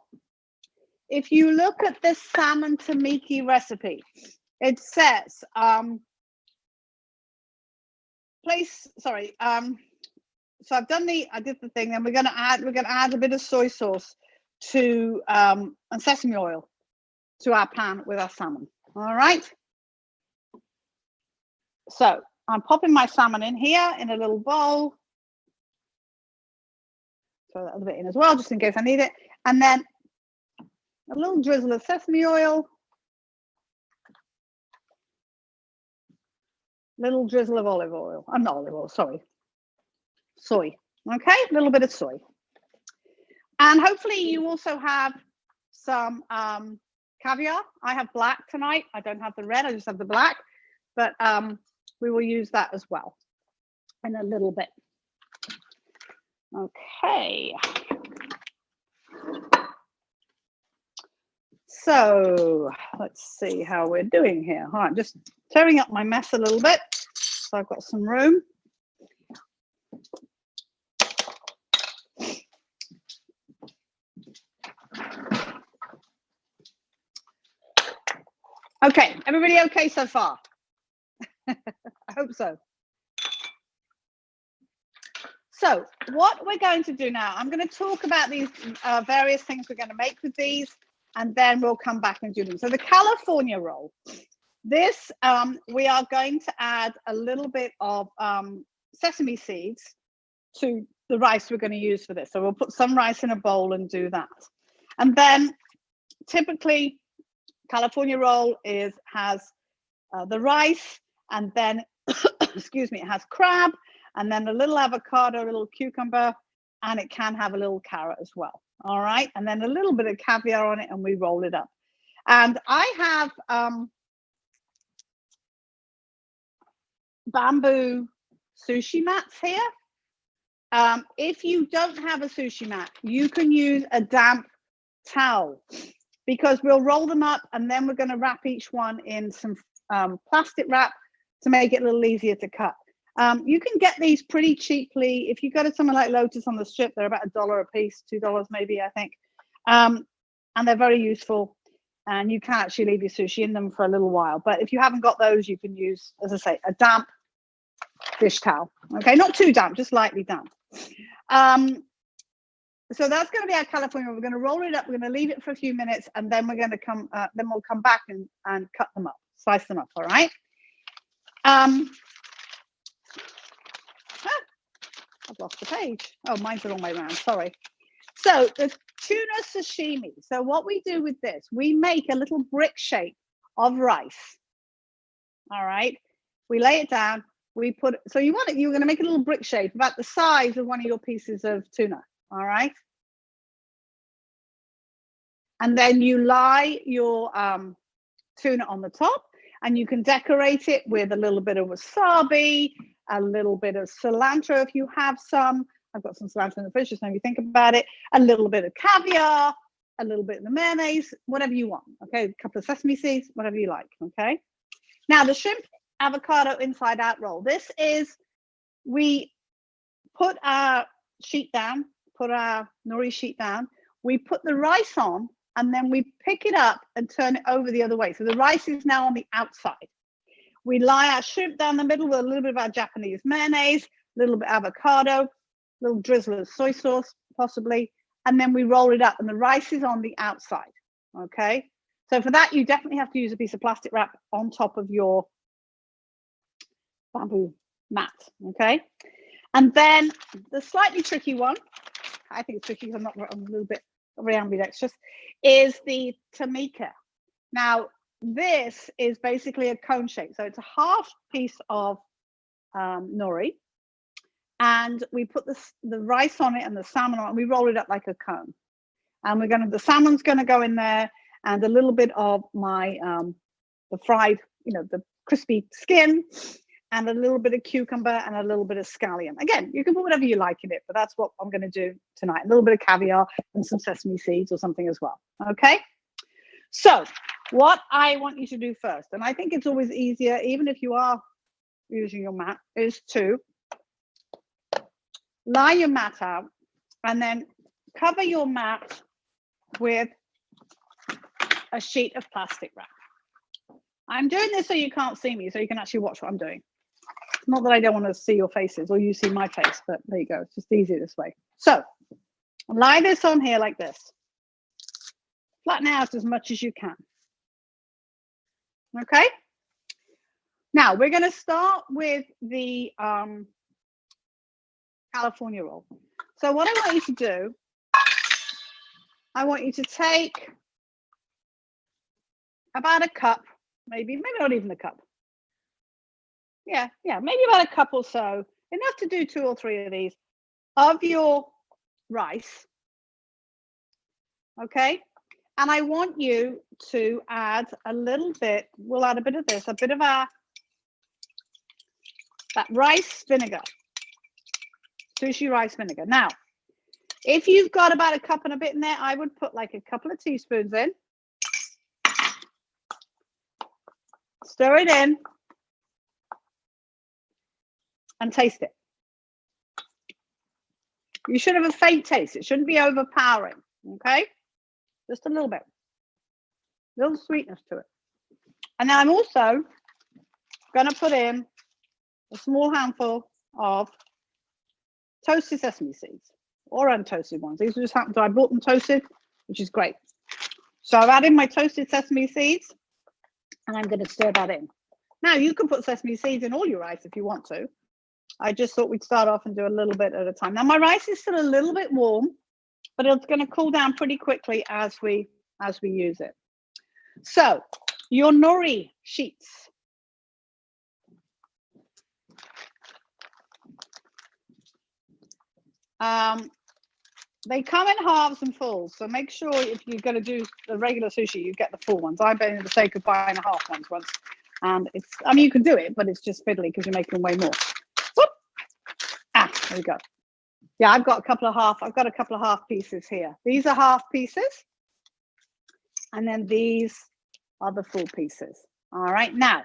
If you look at this salmon tamaki recipe, it says so I did the thing, and we're gonna add a bit of soy sauce to and sesame oil to our pan with our salmon. All right. So I'm popping my salmon in here in a little bowl. Throw that a little bit in as well, just in case I need it. And then a little drizzle of sesame oil, little drizzle of olive oil. I'm not olive oil, sorry. Soy. Okay, a little bit of soy. And hopefully you also have some caviar. I have black tonight. I don't have the red, I just have the black. But we will use that as well in a little bit. Okay. So let's see how we're doing here. All right, just tearing up my mess a little bit so I've got some room. Okay, everybody okay so far? I hope so. So what we're going to do now, I'm going to talk about these various things we're going to make with these, and then we'll come back and do them. So the California roll, this, we are going to add a little bit of sesame seeds to the rice we're going to use for this. So we'll put some rice in a bowl and do that. And then typically California roll has the rice, and then, excuse me, it has crab, and then a little avocado, a little cucumber, and it can have a little carrot as well. All right, and then a little bit of caviar on it, and we roll it up. And I have bamboo sushi mats here. If you don't have a sushi mat, you can use a damp towel, because we'll roll them up and then we're going to wrap each one in some plastic wrap to make it a little easier to cut. You can get these pretty cheaply. If you go to somewhere like Lotus on the Strip, they're about $1 a piece, $2 maybe, I think. And they're very useful, and you can actually leave your sushi in them for a little while. But if you haven't got those, you can use, as I say, a damp dish towel. Okay, not too damp, just lightly damp. So that's going to be our California. We're going to roll it up. We're going to leave it for a few minutes, and then we're going to then we'll come back and cut them up, slice them up. All right. I've lost the page. Oh, mine's the wrong way around. Sorry. So the tuna sashimi. So what we do with this, we make a little brick shape of rice. All right. We lay it down. We put. So you're going to make a little brick shape about the size of one of your pieces of tuna. All right. And then you lie your tuna on the top, and you can decorate it with a little bit of wasabi, a little bit of cilantro if you have some. I've got some cilantro in the fridge, just now you think about it. A little bit of caviar, a little bit of the mayonnaise, whatever you want. Okay, a couple of sesame seeds, whatever you like. Okay. Now the shrimp avocado inside out roll. This is, we put our sheet down, put our nori sheet down, we put the rice on, and then we pick it up and turn it over the other way. So the rice is now on the outside. We lie our shrimp down the middle with a little bit of our Japanese mayonnaise, a little bit of avocado, a little drizzle of soy sauce, possibly, and then we roll it up, and the rice is on the outside. Okay. So for that, you definitely have to use a piece of plastic wrap on top of your bamboo mat. Okay. And then the slightly tricky one, I think it's tricky because I'm a little bit ambidextrous, is the tamika. Now, this is basically a cone shape. So it's a half piece of nori, and we put the rice on it and the salmon on it, and we roll it up like a cone. And the salmon's going to go in there, and a little bit of my the fried, the crispy skin, and a little bit of cucumber and a little bit of scallion. Again, you can put whatever you like in it, but that's what I'm going to do tonight. A little bit of caviar and some sesame seeds or something as well. Okay. So what I want you to do first, and I think it's always easier, even if you are using your mat, is to lie your mat out and then cover your mat with a sheet of plastic wrap. I'm doing this so you can't see me, so you can actually watch what I'm doing. Not that I don't want to see your faces or you see my face, but there you go. It's just easier this way. So lie this on here like this. Flatten out as much as you can. Okay. Now we're going to start with the California roll. So what I want you to do, I want you to take about a cup, maybe not even a cup. Yeah, maybe about a cup or so, enough to do 2 or 3 of these, of your rice. Okay. And I want you to add a little bit, we'll add a bit of this, a bit of that rice vinegar, sushi rice vinegar. Now, if you've got about a cup and a bit in there, I would put like a couple of teaspoons in. Stir it in and taste it. You should have a faint taste. It shouldn't be overpowering, okay? Just a little bit. Little sweetness to it. And then I'm also going to put in a small handful of toasted sesame seeds or untoasted ones. These just happen to, I bought them toasted, which is great. So I've added my toasted sesame seeds and I'm going to stir that in. Now you can put sesame seeds in all your rice if you want to. I just thought we'd start off and do a little bit at a time. Now my rice is still a little bit warm, but it's going to cool down pretty quickly as we use it. So your nori sheets. They come in halves and fulls, so make sure if you're going to do the regular sushi, you get the full ones. I've made the mistake of buying a half ones once, and it's, I mean, you can do it, but it's just fiddly because you're making way more. Whoop. There we go. Yeah, I've got a couple of half pieces here. These are half pieces, and then these are the full pieces. All right, now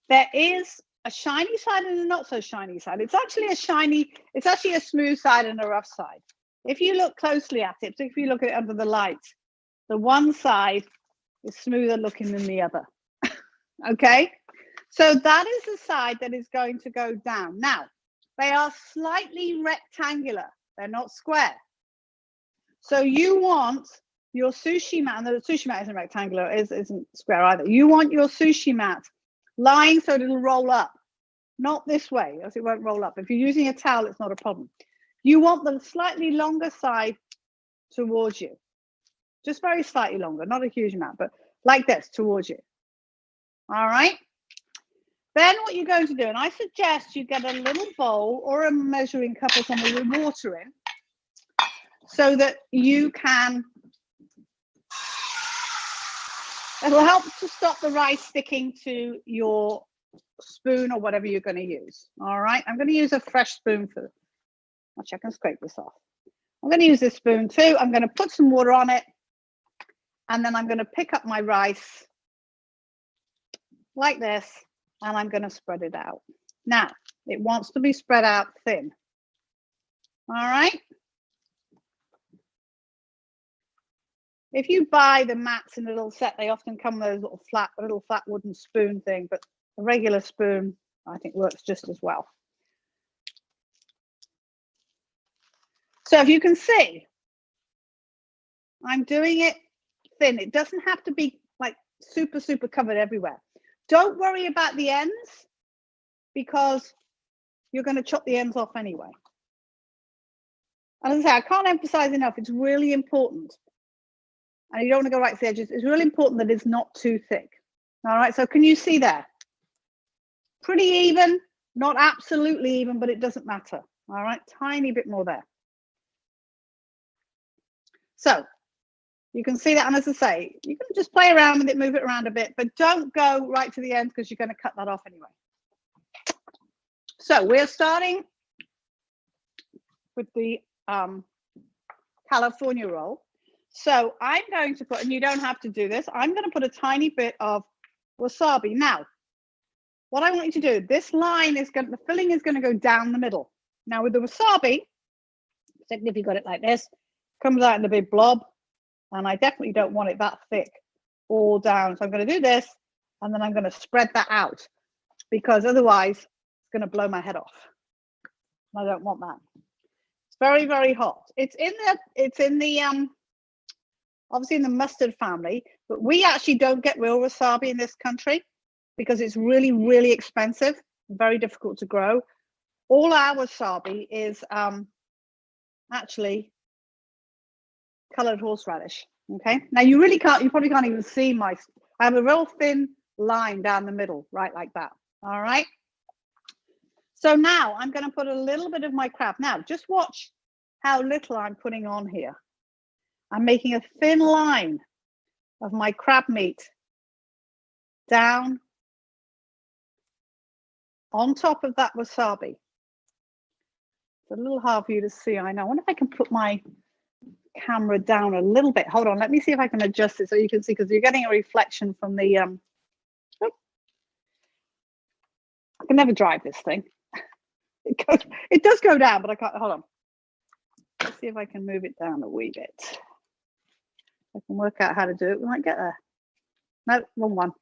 there is a shiny side and a not so shiny side. It's actually a smooth side and a rough side. If you look closely at it, if you look at it under the light, the one side is smoother looking than the other. Okay, so that is the side that is going to go down. Now, they are slightly rectangular. They're not square. So you want your sushi mat, and the sushi mat isn't rectangular, isn't square either. You want your sushi mat lying so it'll roll up. Not this way, else it won't roll up. If you're using a towel, it's not a problem. You want the slightly longer side towards you. Just very slightly longer, not a huge amount, but like this, towards you. All right? Then what you're going to do, and I suggest you get a little bowl or a measuring cup or something with water in, so that you can, it'll help to stop the rice sticking to your spoon or whatever you're going to use. All right, I'm going to use a fresh spoon for, actually I can scrape this off. I'm going to use this spoon too. I'm going to put some water on it, and then I'm going to pick up my rice like this, and I'm going to spread it out. Now, it wants to be spread out thin. All right. If you buy the mats in a little set, they often come with those little flat wooden spoon thing, but a regular spoon, I think, works just as well. So if you can see, I'm doing it thin. It doesn't have to be like super, super covered everywhere. Don't worry about the ends, because you're going to chop the ends off anyway. And as I say, I can't emphasize enough, it's really important. And you don't want to go right to the edges. It's really important that it's not too thick. All right, so can you see there? Pretty even, not absolutely even, but it doesn't matter. All right, tiny bit more there. So You can see that, and as I say, you can just play around with it, move it around a bit, but don't go right to the end because you're going to cut that off anyway. So we're starting with the California roll. So I'm going to put, and you don't have to do this, I'm going to put a tiny bit of wasabi. Now, what I want you to do, this line is going, the filling is going to go down the middle. Now with the wasabi, particularly if you got it like this, comes out in a big blob, and I definitely don't want it that thick all down. So I'm going to do this, and then I'm going to spread that out, because otherwise it's going to blow my head off. I don't want that. It's very, very hot. It's in the obviously in the mustard family, but we actually don't get real wasabi in this country because it's really, really expensive, very difficult to grow. All our wasabi is actually colored horseradish. Okay, now you really can't, you probably can't even see my, I have a real thin line down the middle, right, like that. All right, so now I'm going to put a little bit of my crab. Now just watch how little I'm putting on here. I'm making a thin line of my crab meat down on top of that wasabi. It's a little hard for you to see, I know. I wonder if I can put my camera down a little bit. Hold on, let me see if I can adjust it so you can see, because you're getting a reflection from the I can never drive this thing. It does go down, but I can't. Hold on, let's see if I can move it down a wee bit. I can work out how to do it. We might get there. No, wrong one.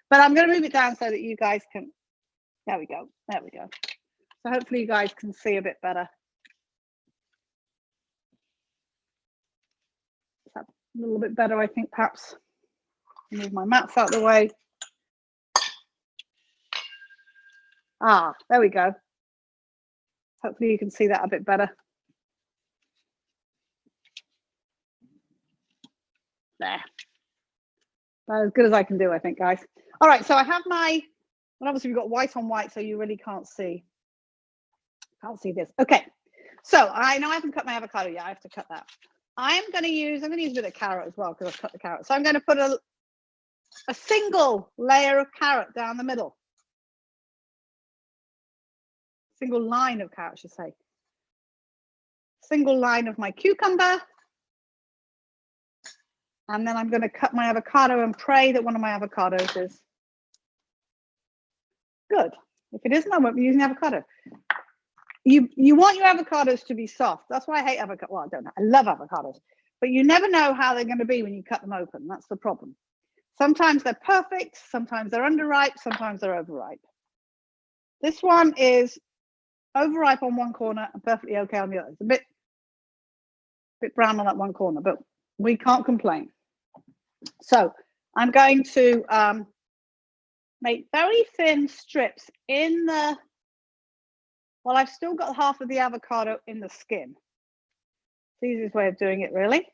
But I'm going to move it down so that you guys can, there we go, there we go. So hopefully you guys can see a bit better. A little bit better, I think, perhaps. Move my mats out of the way. Ah, there we go. Hopefully you can see that a bit better. There. About as good as I can do, I think, guys. All right, so I have my, and obviously we've got white on white, so you really can't see. Can't see this. Okay, so I know I haven't cut my avocado yet. I have to cut that. I'm going to use a bit of carrot as well, because I've cut the carrot. So I'm going to put a single layer of carrot down the middle. Single line of carrot, I should say. Single line of my cucumber. And then I'm going to cut my avocado and pray that one of my avocados is good. If it isn't, I won't be using avocado. You want your avocados to be soft. That's why I hate avocado. Well, I don't know. I love avocados. But you never know how they're going to be when you cut them open. That's the problem. Sometimes they're perfect. Sometimes they're underripe. Sometimes they're overripe. This one is overripe on one corner and perfectly okay on the other. It's a bit brown on that one corner, but we can't complain. So I'm going to make very thin strips in the, well, I've still got half of the avocado in the skin. It's the easiest way of doing it, really.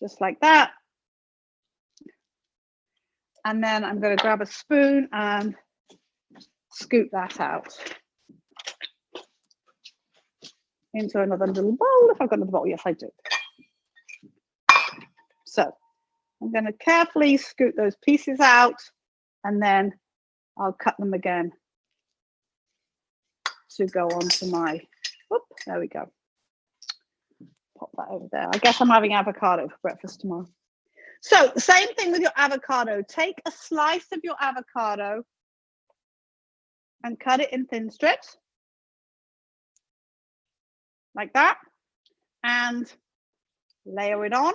Just like that. And then I'm going to grab a spoon and scoop that out into another little bowl. If I've got another bowl, yes, I do. So I'm going to carefully scoop those pieces out, and then I'll cut them again to go onto my, whoop, there we go. Pop that over there. I guess I'm having avocado for breakfast tomorrow. So same thing with your avocado. Take a slice of your avocado and cut it in thin strips like that, and layer it on.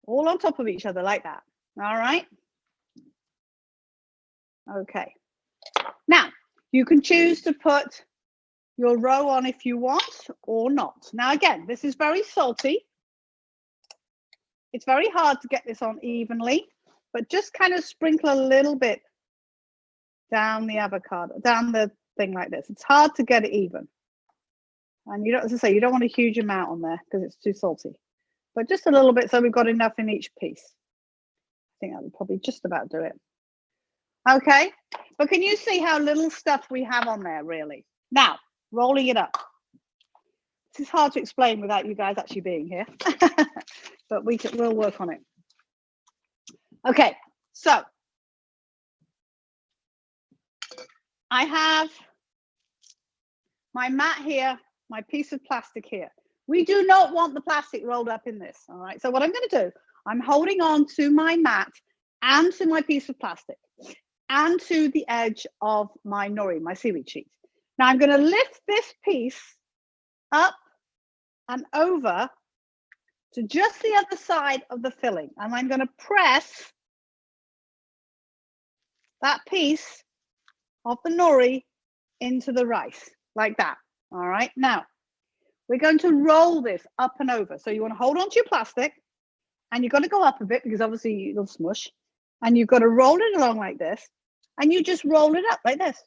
All on top of each other like that. All right. Okay. Now, you can choose to put your roe on if you want or not. Now, again, this is very salty. It's very hard to get this on evenly, but just kind of sprinkle a little bit down the avocado, down the thing like this. It's hard to get it even. And you don't, as I say, you don't want a huge amount on there because it's too salty. But just a little bit so we've got enough in each piece. I think that would probably just about do it. Okay, but can you see how little stuff we have on there, really? Now, rolling it up. It's hard to explain without you guys actually being here, but we'll work on it. Okay, so I have my mat here, my piece of plastic here. We do not want the plastic rolled up in this, all right? So what I'm going to do, I'm holding on to my mat and to my piece of plastic and to the edge of my nori, my seaweed sheet. Now I'm going to lift this piece up and over to just the other side of the filling, and I'm going to press that piece of the nori into the rice like that. All right, now we're going to roll this up and over. So you want to hold on to your plastic, and you've got to go up a bit because obviously it'll smush, and you've got to roll it along like this, and you just roll it up like this.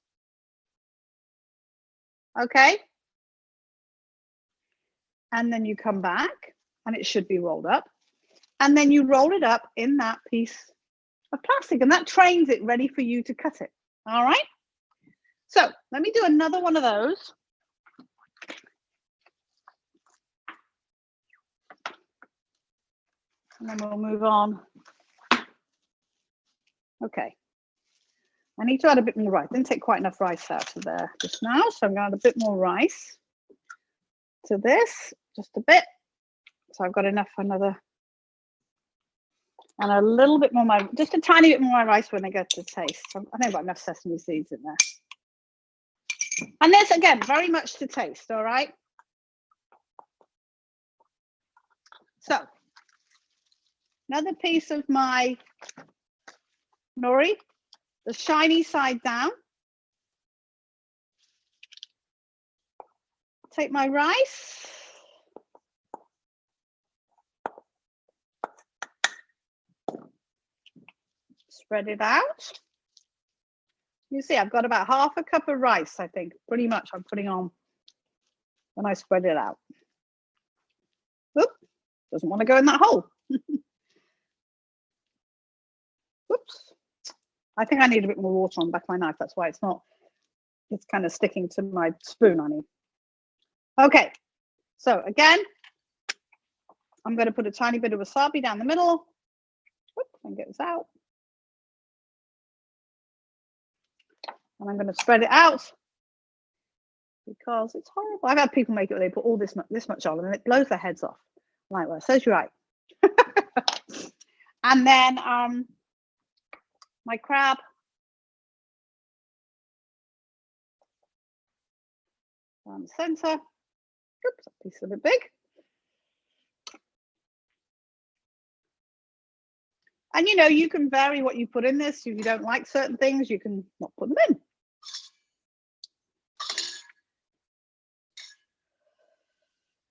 Okay, and then you come back and it should be rolled up, and then you roll it up in that piece of plastic, and that trains it ready for you to cut it. All right, so let me do another one of those. And then we'll move on. Okay, I need to add a bit more rice. Didn't take quite enough rice out of there just now, so I'm going to add a bit more rice to this, just a bit. So I've got enough for another, and a little bit more, just a tiny bit more rice when I get to taste. So I think I've got enough sesame seeds in there. And this, again, very much to taste, all right? So, another piece of my nori, the shiny side down. Take my rice. Spread it out. You see, I've got about half a cup of rice, I think, pretty much I'm putting on when I spread it out. Oop, doesn't want to go in that hole. Oops. I think I need a bit more water on the back of my knife. That's why it's kind of sticking to my spoon, I need. Okay, so again, I'm going to put a tiny bit of wasabi down the middle. Whoop, and get this out. And I'm going to spread it out because it's horrible. I've had people make it where they put all this much on and it blows their heads off. Like, well, says you're right. And then my crab. Down the center. Oops, that piece is a bit big. And you can vary what you put in this. If you don't like certain things, you can not put them in.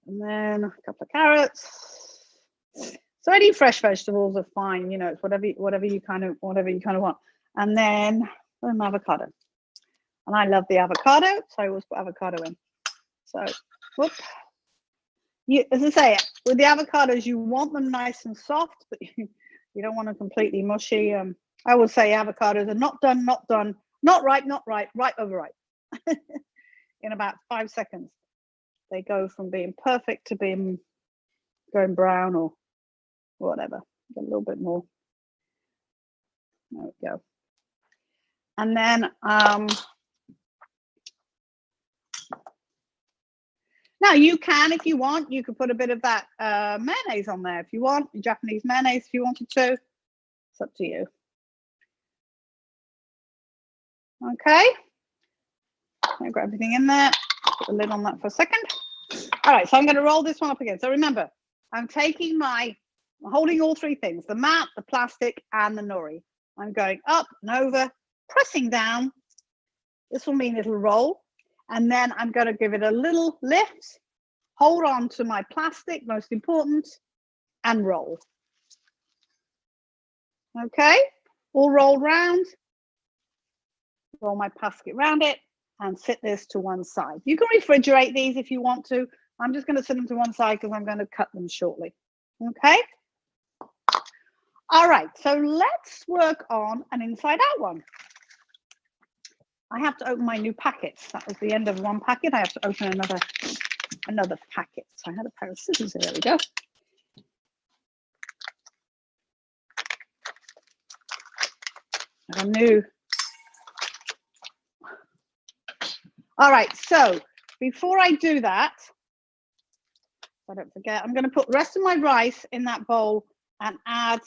And then a couple of carrots. So any fresh vegetables are fine. It's whatever you kind of want. And then an avocado. And I love the avocado, so I always put avocado in. So, whoop. As I say, with the avocados, you want them nice and soft, but you don't want them completely mushy. I would say avocados are not done, not right, right over right. In about 5 seconds, they go from being perfect to being going brown or whatever. A little bit more. There we go. And then now you can, if you want, you could put a bit of that mayonnaise on there if you want, Japanese mayonnaise if you wanted to. It's up to you. Okay. I'll grab everything in there. Put the lid on that for a second. All right, so I'm going to roll this one up again. So remember, I'm holding all three things, the mat, the plastic, and the nori. I'm going up and over, pressing down. This will mean it'll roll. And then I'm going to give it a little lift, hold on to my plastic, most important, and roll. Okay, all rolled round. Roll my plastic around it and sit this to one side. You can refrigerate these if you want to. I'm just going to sit them to one side because I'm going to cut them shortly. Okay. All right, so let's work on an inside out one. I have to open my new packets. That was the end of one packet. I have to open another another packet. So I had a pair of scissors. There we go. I knew. All right, so before I do that, I don't forget, I'm going to put the rest of my rice in that bowl and add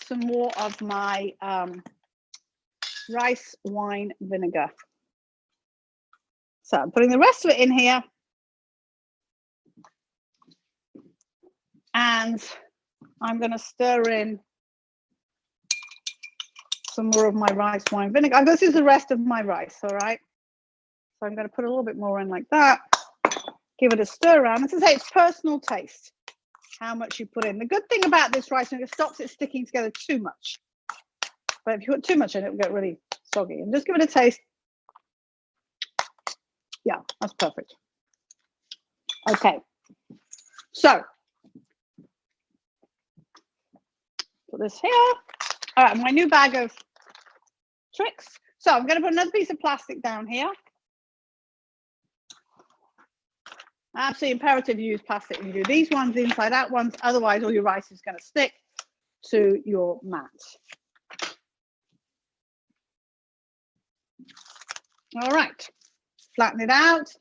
some more of my rice wine vinegar. So I'm putting the rest of it in here. And I'm going to stir in some more of my rice wine vinegar. This is the rest of my rice, all right? So I'm going to put a little bit more in like that. Give it a stir around. As I say, it's personal taste, how much you put in. The good thing about this rice vinegar, it stops it sticking together too much. But if you put too much in, it will get really soggy. And just give it a taste. Yeah, that's perfect. Okay. So, put this here. All right, my new bag of tricks. So I'm going to put another piece of plastic down here. Absolutely imperative you use plastic when you do these ones, the inside out ones. Otherwise, all your rice is going to stick to your mat. All right, flatten it out.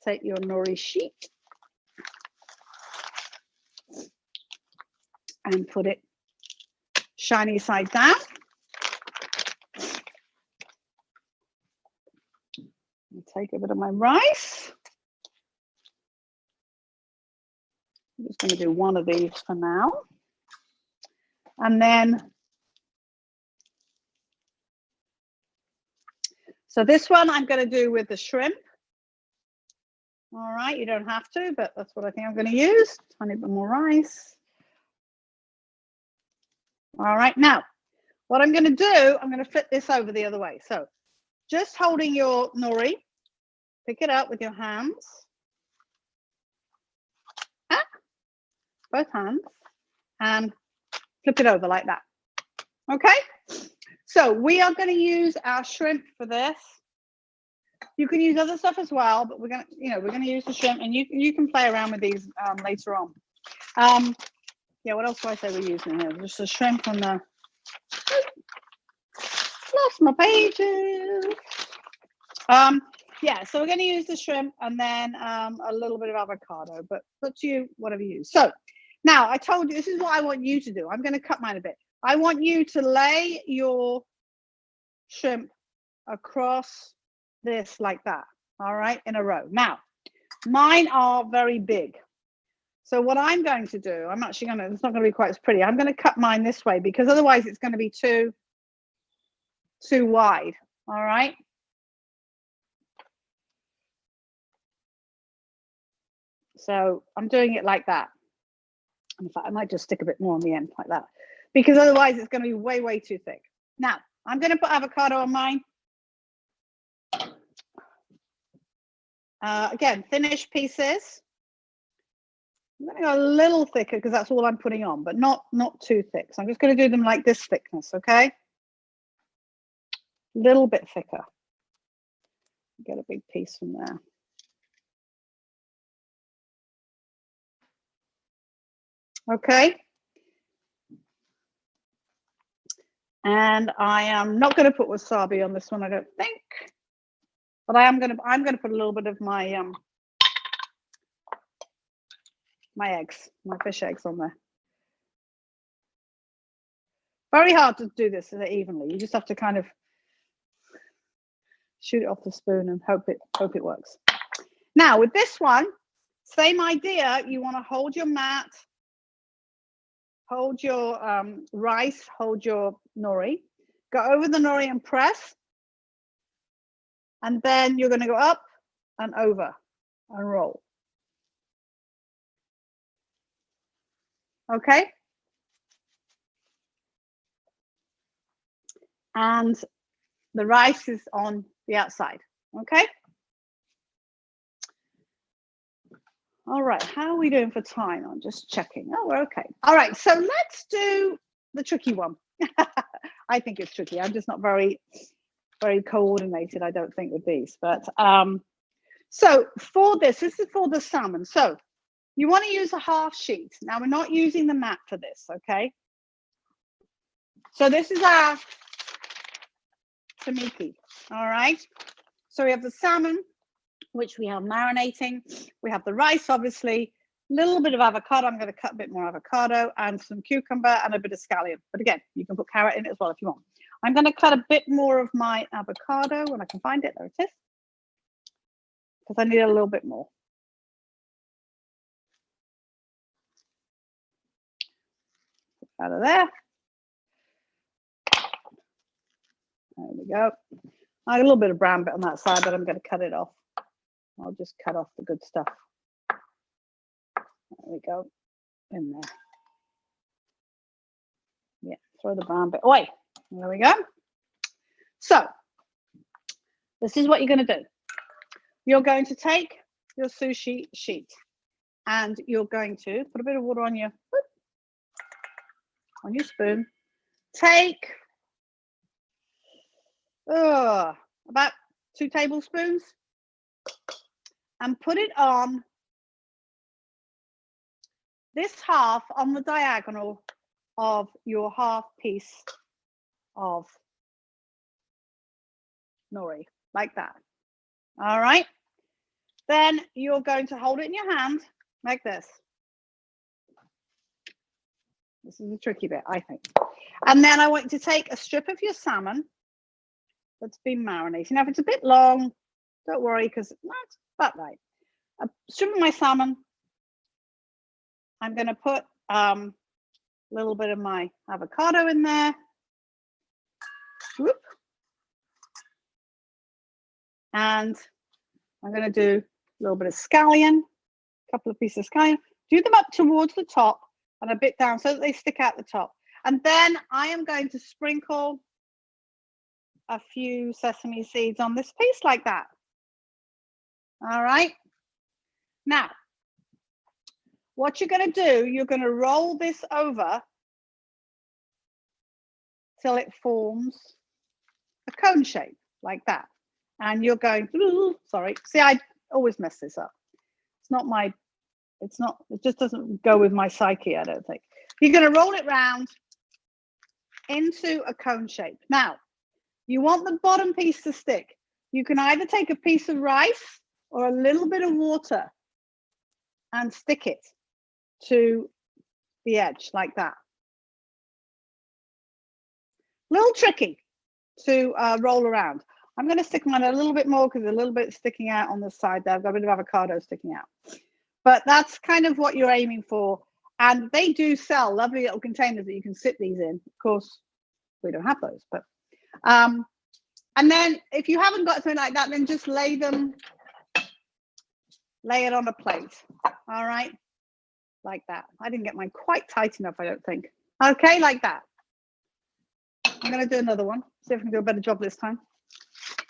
Take your nori sheet and put it shiny side down. Take a bit of my rice. I'm just going to do one of these for now. And then, so this one I'm going to do with the shrimp. All right, you don't have to, but that's what I think I'm going to use. Tiny bit more rice. All right, now, what I'm going to do, I'm going to flip this over the other way. So just holding your nori, pick it up with your hands. Both hands, and flip it over like that. Okay, so we are going to use our shrimp for this. You can use other stuff as well, but we're going to use the shrimp, and you can play around with these later on. Yeah, what else do I say we're using here? Just the shrimp and the lost my pages. Yeah, so we're going to use the shrimp and then a little bit of avocado, but up to you, whatever you use. So now I told you, this is what I want you to do. I'm going to cut mine a bit. I want you to lay your shrimp across this like that, all right, in a row. Now, mine are very big. So what I'm going to do, I'm actually going to, it's not going to be quite as pretty. I'm going to cut mine this way because otherwise it's going to be too wide, all right? So I'm doing it like that. In fact, I might just stick a bit more on the end like that because otherwise it's going to be way, way too thick. Now, I'm going to put avocado on mine. Again, thinnish pieces. I'm going to go a little thicker because that's all I'm putting on, but not too thick. So I'm just going to do them like this thickness, okay? A little bit thicker. Get a big piece from there. Okay. And I am not going to put wasabi on this one, I don't think. But I'm going to put a little bit of my my eggs, my fish eggs on there. Very hard to do this evenly. You just have to kind of shoot it off the spoon and hope it works. Now with this one, same idea. You want to hold your mat, hold your rice, hold your nori, go over the nori and press, and then you're going to go up and over and roll. Okay. And the rice is on the outside. Okay. All right, how are we doing for time? I'm just checking. Oh, we're okay. All right, so let's do the tricky one. I think it's tricky. I'm just not very very coordinated, I don't think, with these. But so for this is for the salmon. So you want to use a half sheet. Now we're not using the mat for this, okay? So this is our tamiki, all right? So we have the salmon, which we have marinating. We have the rice, obviously, a little bit of avocado. I'm going to cut a bit more avocado and some cucumber and a bit of scallion. But again, you can put carrot in it as well if you want. I'm going to cut a bit more of my avocado when I can find it. There it is. Because I need a little bit more. Out of there. There we go. I have a little bit of brown bit on that side, but I'm going to cut it off. I'll just cut off the good stuff. There we go. In there. Yeah, throw the brown bit away. There we go. So, this is what you're going to do. You're going to take your sushi sheet and you're going to put a bit of water on your spoon. Take about 2 tablespoons and put it on this half on the diagonal of your half piece of nori, like that. All right. Then you're going to hold it in your hand like this. This is the tricky bit, I think. And then I want you to take a strip of your salmon that's been marinating. Now, if it's a bit long, don't worry, because that's about right. A strip of my salmon. I'm going to put a little bit of my avocado in there. Whoop. And I'm going to do a little bit of scallion, a couple of pieces of scallion. Do them up towards the top and a bit down so that they stick out the top. And then I am going to sprinkle a few sesame seeds on this piece like that. All right. Now, what you're going to do, you're going to roll this over till it forms a cone shape like that. And you're going, sorry, see, I always mess this up. It's not my, it's not, it just doesn't go with my psyche, I don't think. You're going to roll it round into a cone shape. Now, you want the bottom piece to stick. You can either take a piece of rice or a little bit of water and stick it to the edge like that. A little tricky to roll around. I'm going to stick mine a little bit more because a little bit sticking out on the side there. I've got a bit of avocado sticking out. But that's kind of what you're aiming for. And they do sell lovely little containers that you can sit these in. Of course, we don't have those. But and then if you haven't got something like that, then just lay it on a plate. All right. Like that. I didn't get mine quite tight enough, I don't think. Okay, like that. I'm going to do another one. See if I can do a better job this time.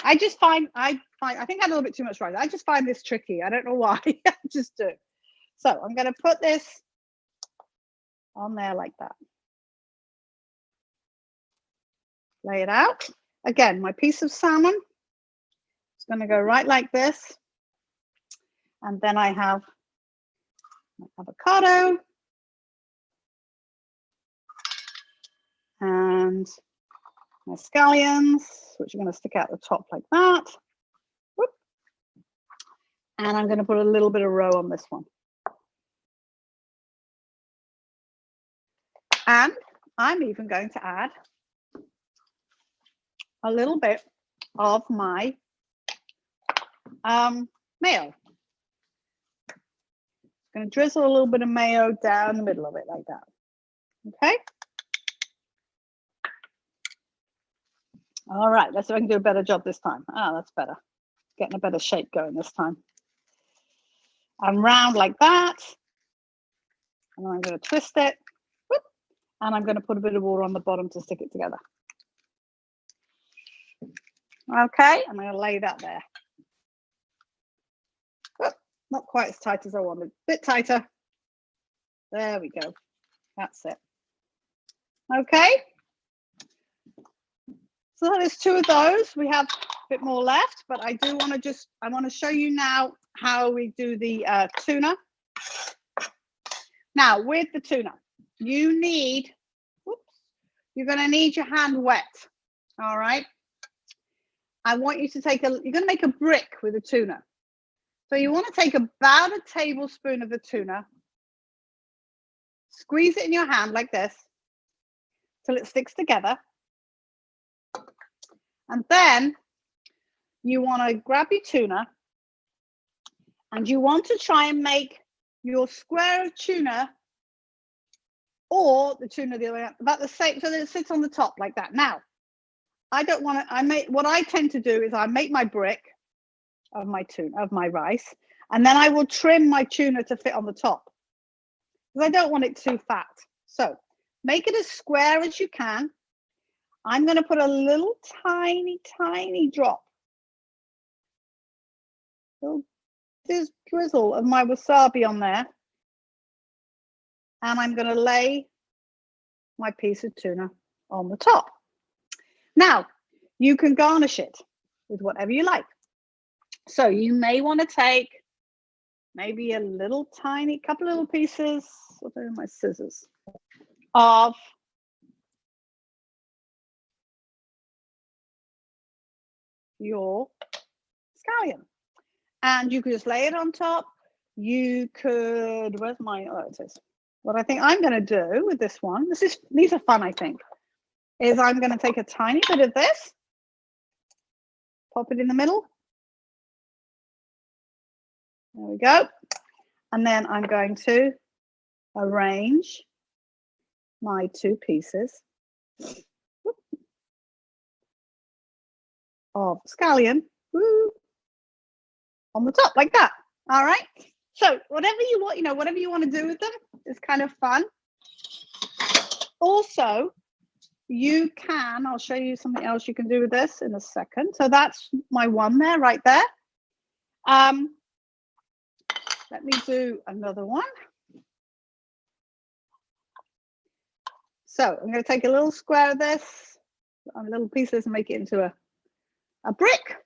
I think I had a little bit too much rice. I just find this tricky. I don't know why. I just do. So I'm going to put this on there like that. Lay it out. Again, my piece of salmon is going to go right like this. And then I have my avocado. And my scallions, which are going to stick out the top like that. Whoop. And I'm going to put a little bit of roe on this one. And I'm even going to add a little bit of my mayo. I'm going to drizzle a little bit of mayo down the middle of it like that. Okay. All right, let's see if I can do a better job this time. Oh, that's better. Getting a better shape going this time. I'm round like that. And then I'm going to twist it. Whoop, and I'm going to put a bit of water on the bottom to stick it together. Okay, I'm going to lay that there. Whoop, not quite as tight as I wanted. A bit tighter. There we go. That's it. Okay. So there's 2 of those. We have a bit more left, but I do want to I want to show you now how we do the tuna. Now, with the tuna, you need, you're going to need your hand wet. All right. I want you to take you're going to make a brick with the tuna. So you want to take about a tablespoon of the tuna, squeeze it in your hand like this till it sticks together. And then you want to grab your tuna and you want to try and make your square of tuna or the tuna the other way, about the same, so that it sits on the top like that. Now, I don't want to, what I tend to do is I make my brick of my tuna, of my rice, and then I will trim my tuna to fit on the top because I don't want it too fat. So make it as square as you can. I'm going to put a little tiny drop, little drizzle of my wasabi on there, and I'm going to lay my piece of tuna on the top. Now, you can garnish it with whatever you like. So you may want to take maybe a little tiny, couple little pieces, what are my scissors, of your scallion. And you could just lay it on top. You could, where's my, oh, it is. What I think I'm going to do with this one, these are fun, I think, is I'm going to take a tiny bit of this, pop it in the middle. There we go. And then I'm going to arrange my 2 pieces of scallion on the top like that. All right. So whatever you want, whatever you want to do with them is kind of fun. Also, you can, I'll show you something else you can do with this in a second. So that's my one there, right there. Let me do another one. So I'm going to take a little square of this, little pieces, and make it into a brick.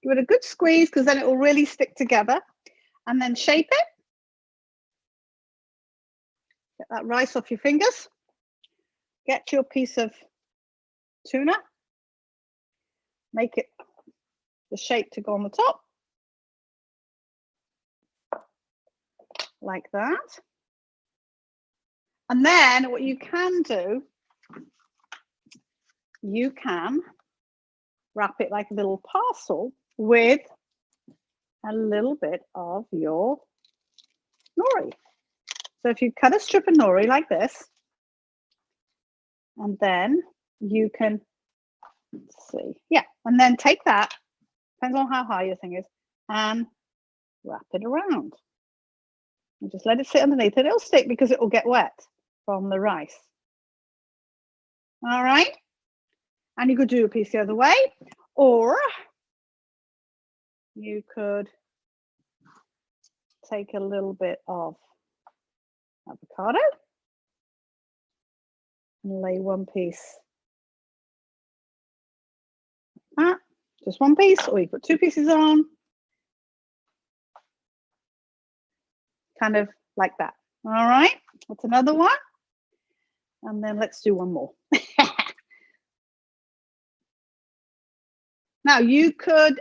Give it a good squeeze because then it will really stick together. And then shape it. Get that rice off your fingers. Get your piece of tuna. Make it the shape to go on the top. Like that. And then what you can do, you can wrap it like a little parcel with a little bit of your nori. So if you cut a strip of nori like this, and then you can, let's see, yeah, and then take that, depends on how high your thing is, and wrap it around. And just let it sit underneath it. It'll stick because it will get wet from the rice. All right. And you could do a piece the other way, or you could take a little bit of avocado and lay one piece like that, just one piece, or you put 2 pieces on, kind of like that. All right, that's another one. And then let's do one more. Now you could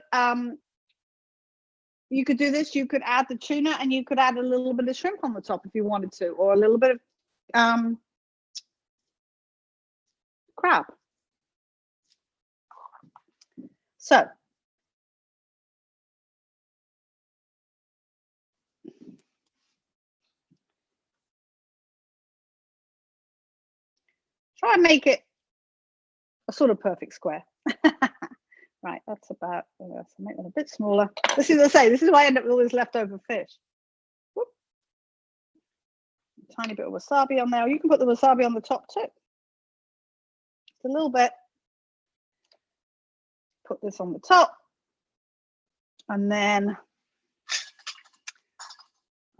do this. You could add the tuna, and you could add a little bit of shrimp on the top if you wanted to, or a little bit of crab. So try and make it a sort of perfect square. Right, that's about, so make that a bit smaller. This is, this is why I end up with all this leftover fish. Whoop. Tiny bit of wasabi on there. You can put the wasabi on the top too. Just a little bit. Put this on the top. And then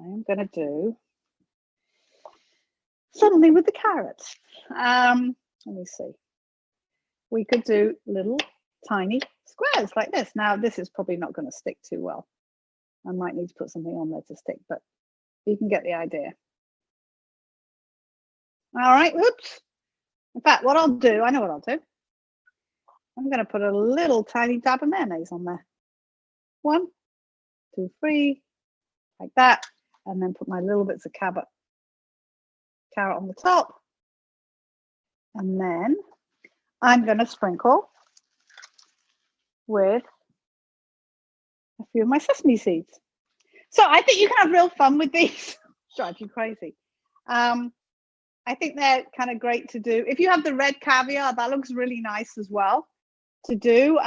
I'm going to do something with the carrots. Let me see. We could do little tiny squares like this. Now, this is probably not going to stick too well. I might need to put something on there to stick, but you can get the idea. All right, whoops. In fact, what I'll do, I know what I'll do. I'm going to put a little tiny dab of mayonnaise on there. 1, 2, 3, like that. And then put my little bits of carrot on the top. And then I'm going to sprinkle with a few of my sesame seeds. So I think you can have real fun with these. Drive you crazy. I think they're kind of great to do. If you have the red caviar, that looks really nice as well to do.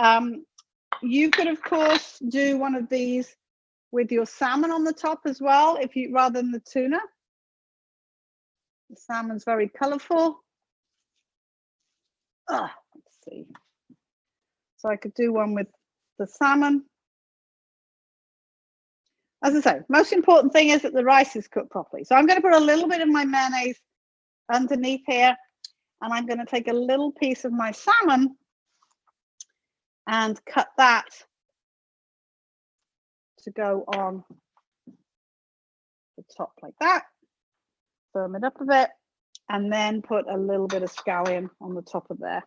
You could, of course, do one of these with your salmon on the top as well, if you rather than the tuna. The salmon's very colorful. Let's see. So I could do one with the salmon. As I say, most important thing is that the rice is cooked properly. So I'm going to put a little bit of my mayonnaise underneath here, and I'm going to take a little piece of my salmon and cut that to go on the top like that. Firm it up a bit, and then put a little bit of scallion on the top of there.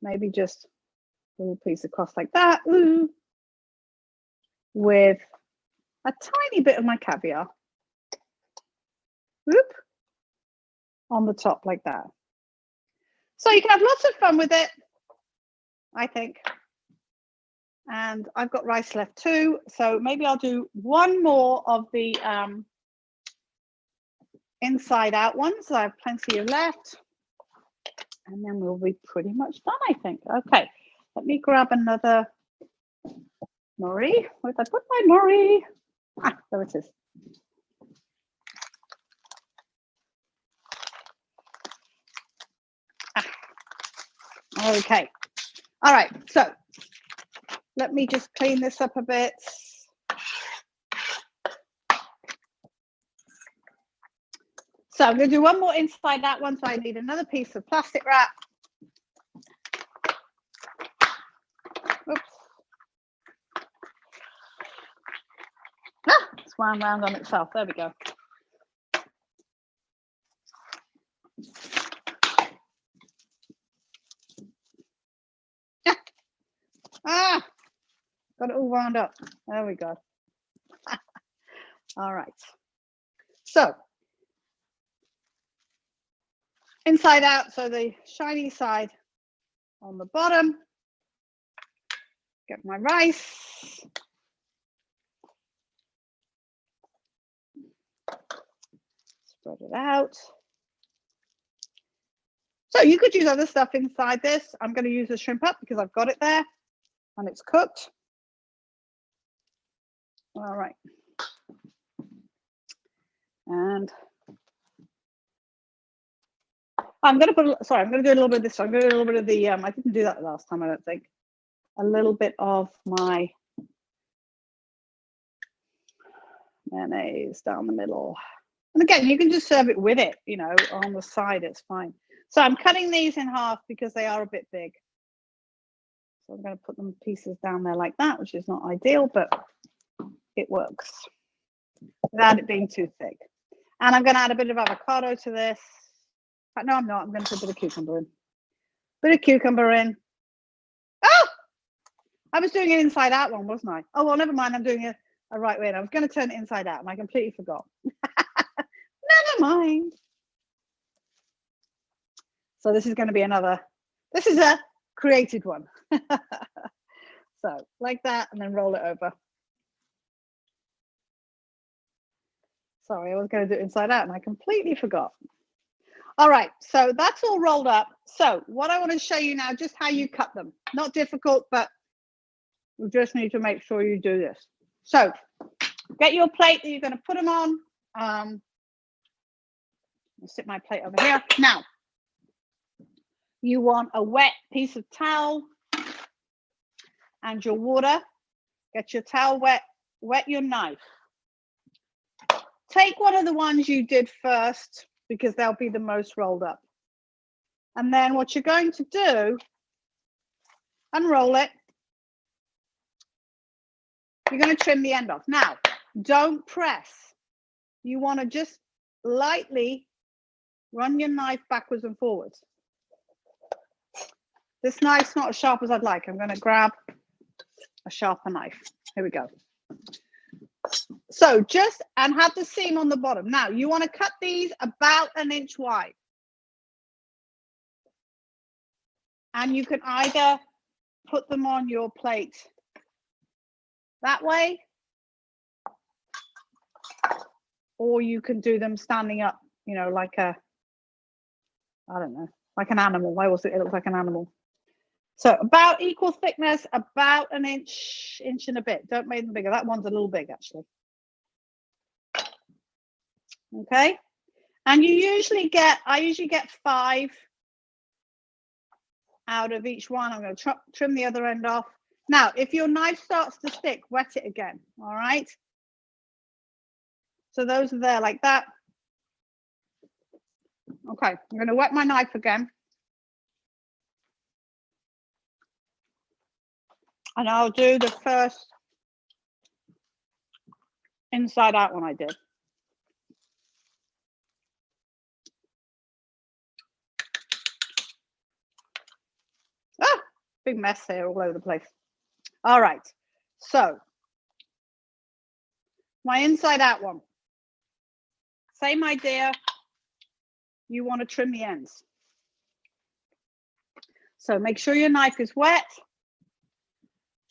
Maybe just a little piece across like that. Ooh. With a tiny bit of my caviar. Whoop. On the top like that. So you can have lots of fun with it, I think. And I've got rice left too, so maybe I'll do one more of the inside out ones. I have plenty of left, and then we'll be pretty much done, I think. Okay, let me grab another nori. Where did I put my nori? Ah, there it is. Okay, all right, so let me just clean this up a bit. So I'm going to do one more inside that one, so I need another piece of plastic wrap. Oops. Ah, it's wound round on itself. There we go. Ah, got it all wound up. There we go. All right. So inside out, so the shiny side on the bottom. Get my rice. Spread it out. So you could use other stuff inside this. I'm going to use the shrimp up because I've got it there and it's cooked. All right. And I'm going to put, sorry, I'm going to do a little bit of this. I'm going to do a little bit of the, I didn't do that last time, I don't think. A little bit of my mayonnaise down the middle. And again, you can just serve it with it, you know, on the side, it's fine. So I'm cutting these in half because they are a bit big. So I'm going to put them pieces down there like that, which is not ideal, but it works without it being too thick. And I'm going to add a bit of avocado to this. No, I'm not. I'm going to put a bit of cucumber in. Bit of cucumber in. Oh! I was doing an inside out one, wasn't I? Oh, well, never mind. I'm doing a right way. And I was going to turn it inside out, and I completely forgot. Never mind. So this is going to be another, this is a created one. So like that, and then roll it over. Sorry, I was going to do it inside out, and I completely forgot. All right, so that's all rolled up. So what I want to show you now, just how you cut them. Not difficult, but you just need to make sure you do this. So get your plate that you're going to put them on. I'll sit my plate over here. Now, you want a wet piece of towel and your water. Get your towel wet, wet your knife. take one of the ones you did first because they'll be the most rolled up. And then what you're going to do, unroll it. You're going to trim the end off. Now, don't press. You want to just lightly run your knife backwards and forwards. This knife's not as sharp as I'd like. I'm going to grab a sharper knife. Here we go. So just, and have the seam on the bottom. Now, you want to cut these about 1 inch wide. And you can either put them on your plate that way, or you can do them standing up, you know, like a, I don't know, like an animal. Why was it? It looks like an animal. So about equal thickness, about 1 inch, inch and a bit. Don't make them bigger. That one's a little big, actually. Okay. And you usually get, I usually get 5 out of each one. I'm going to trim the other end off. Now, if your knife starts to stick, wet it again. All right. So those are there like that. Okay. I'm going to wet my knife again. And I'll do the first inside out one I did. Ah, big mess here all over the place. All right, so my inside out one. Same idea. You want to trim the ends. So make sure your knife is wet.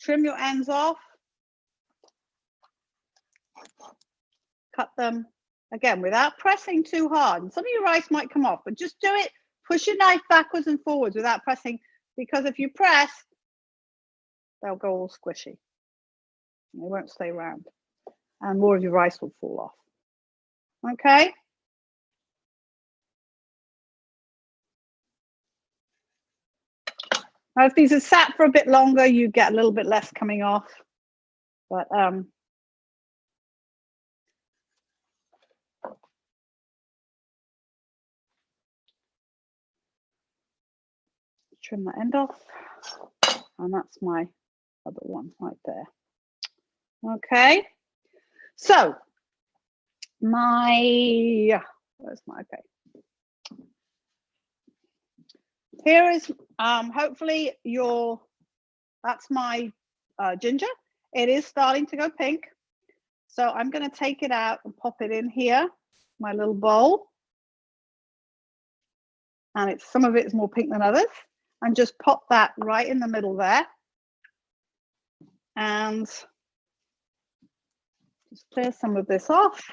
Trim your ends off. Cut them, again, without pressing too hard. And some of your rice might come off, but just do it. Push your knife backwards and forwards without pressing, because if you press, they'll go all squishy. They won't stay round. And more of your rice will fall off. Okay? Now, if these are sat for a bit longer, you get a little bit less coming off. But trim that end off. And that's my other one right there. Okay. So where's my, okay. Here is, hopefully that's my ginger. It is starting to go pink. So I'm going to take it out and pop it in here, my little bowl. And some of it is more pink than others. And just pop that right in the middle there. And just clear some of this off.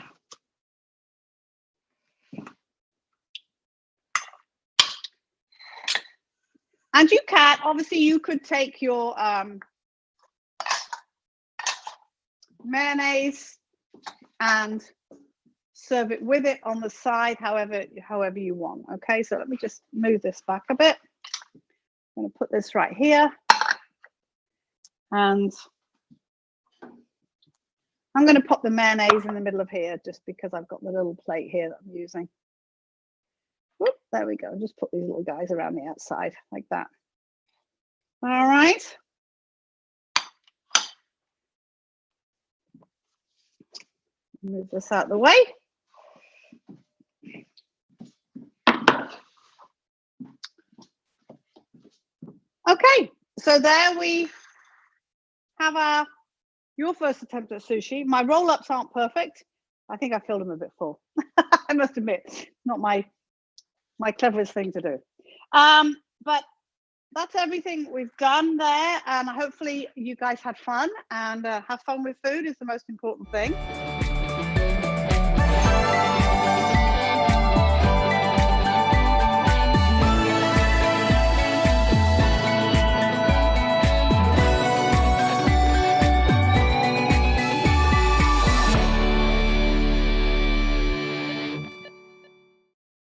And you can, obviously you could take your mayonnaise and serve it with it on the side, however you want. Okay, so let me just move this back a bit. I'm going to put this right here. And I'm going to pop the mayonnaise in the middle of here just because I've got the little plate here that I'm using. Whoop, there we go. Just put these little guys around the outside like that. All right. Move this out of the way. Okay, so there we have your first attempt at sushi. My roll-ups aren't perfect. I think I filled them a bit full. I must admit, not my cleverest thing to do. But that's everything we've done there, and hopefully you guys had fun, and have fun with food is the most important thing.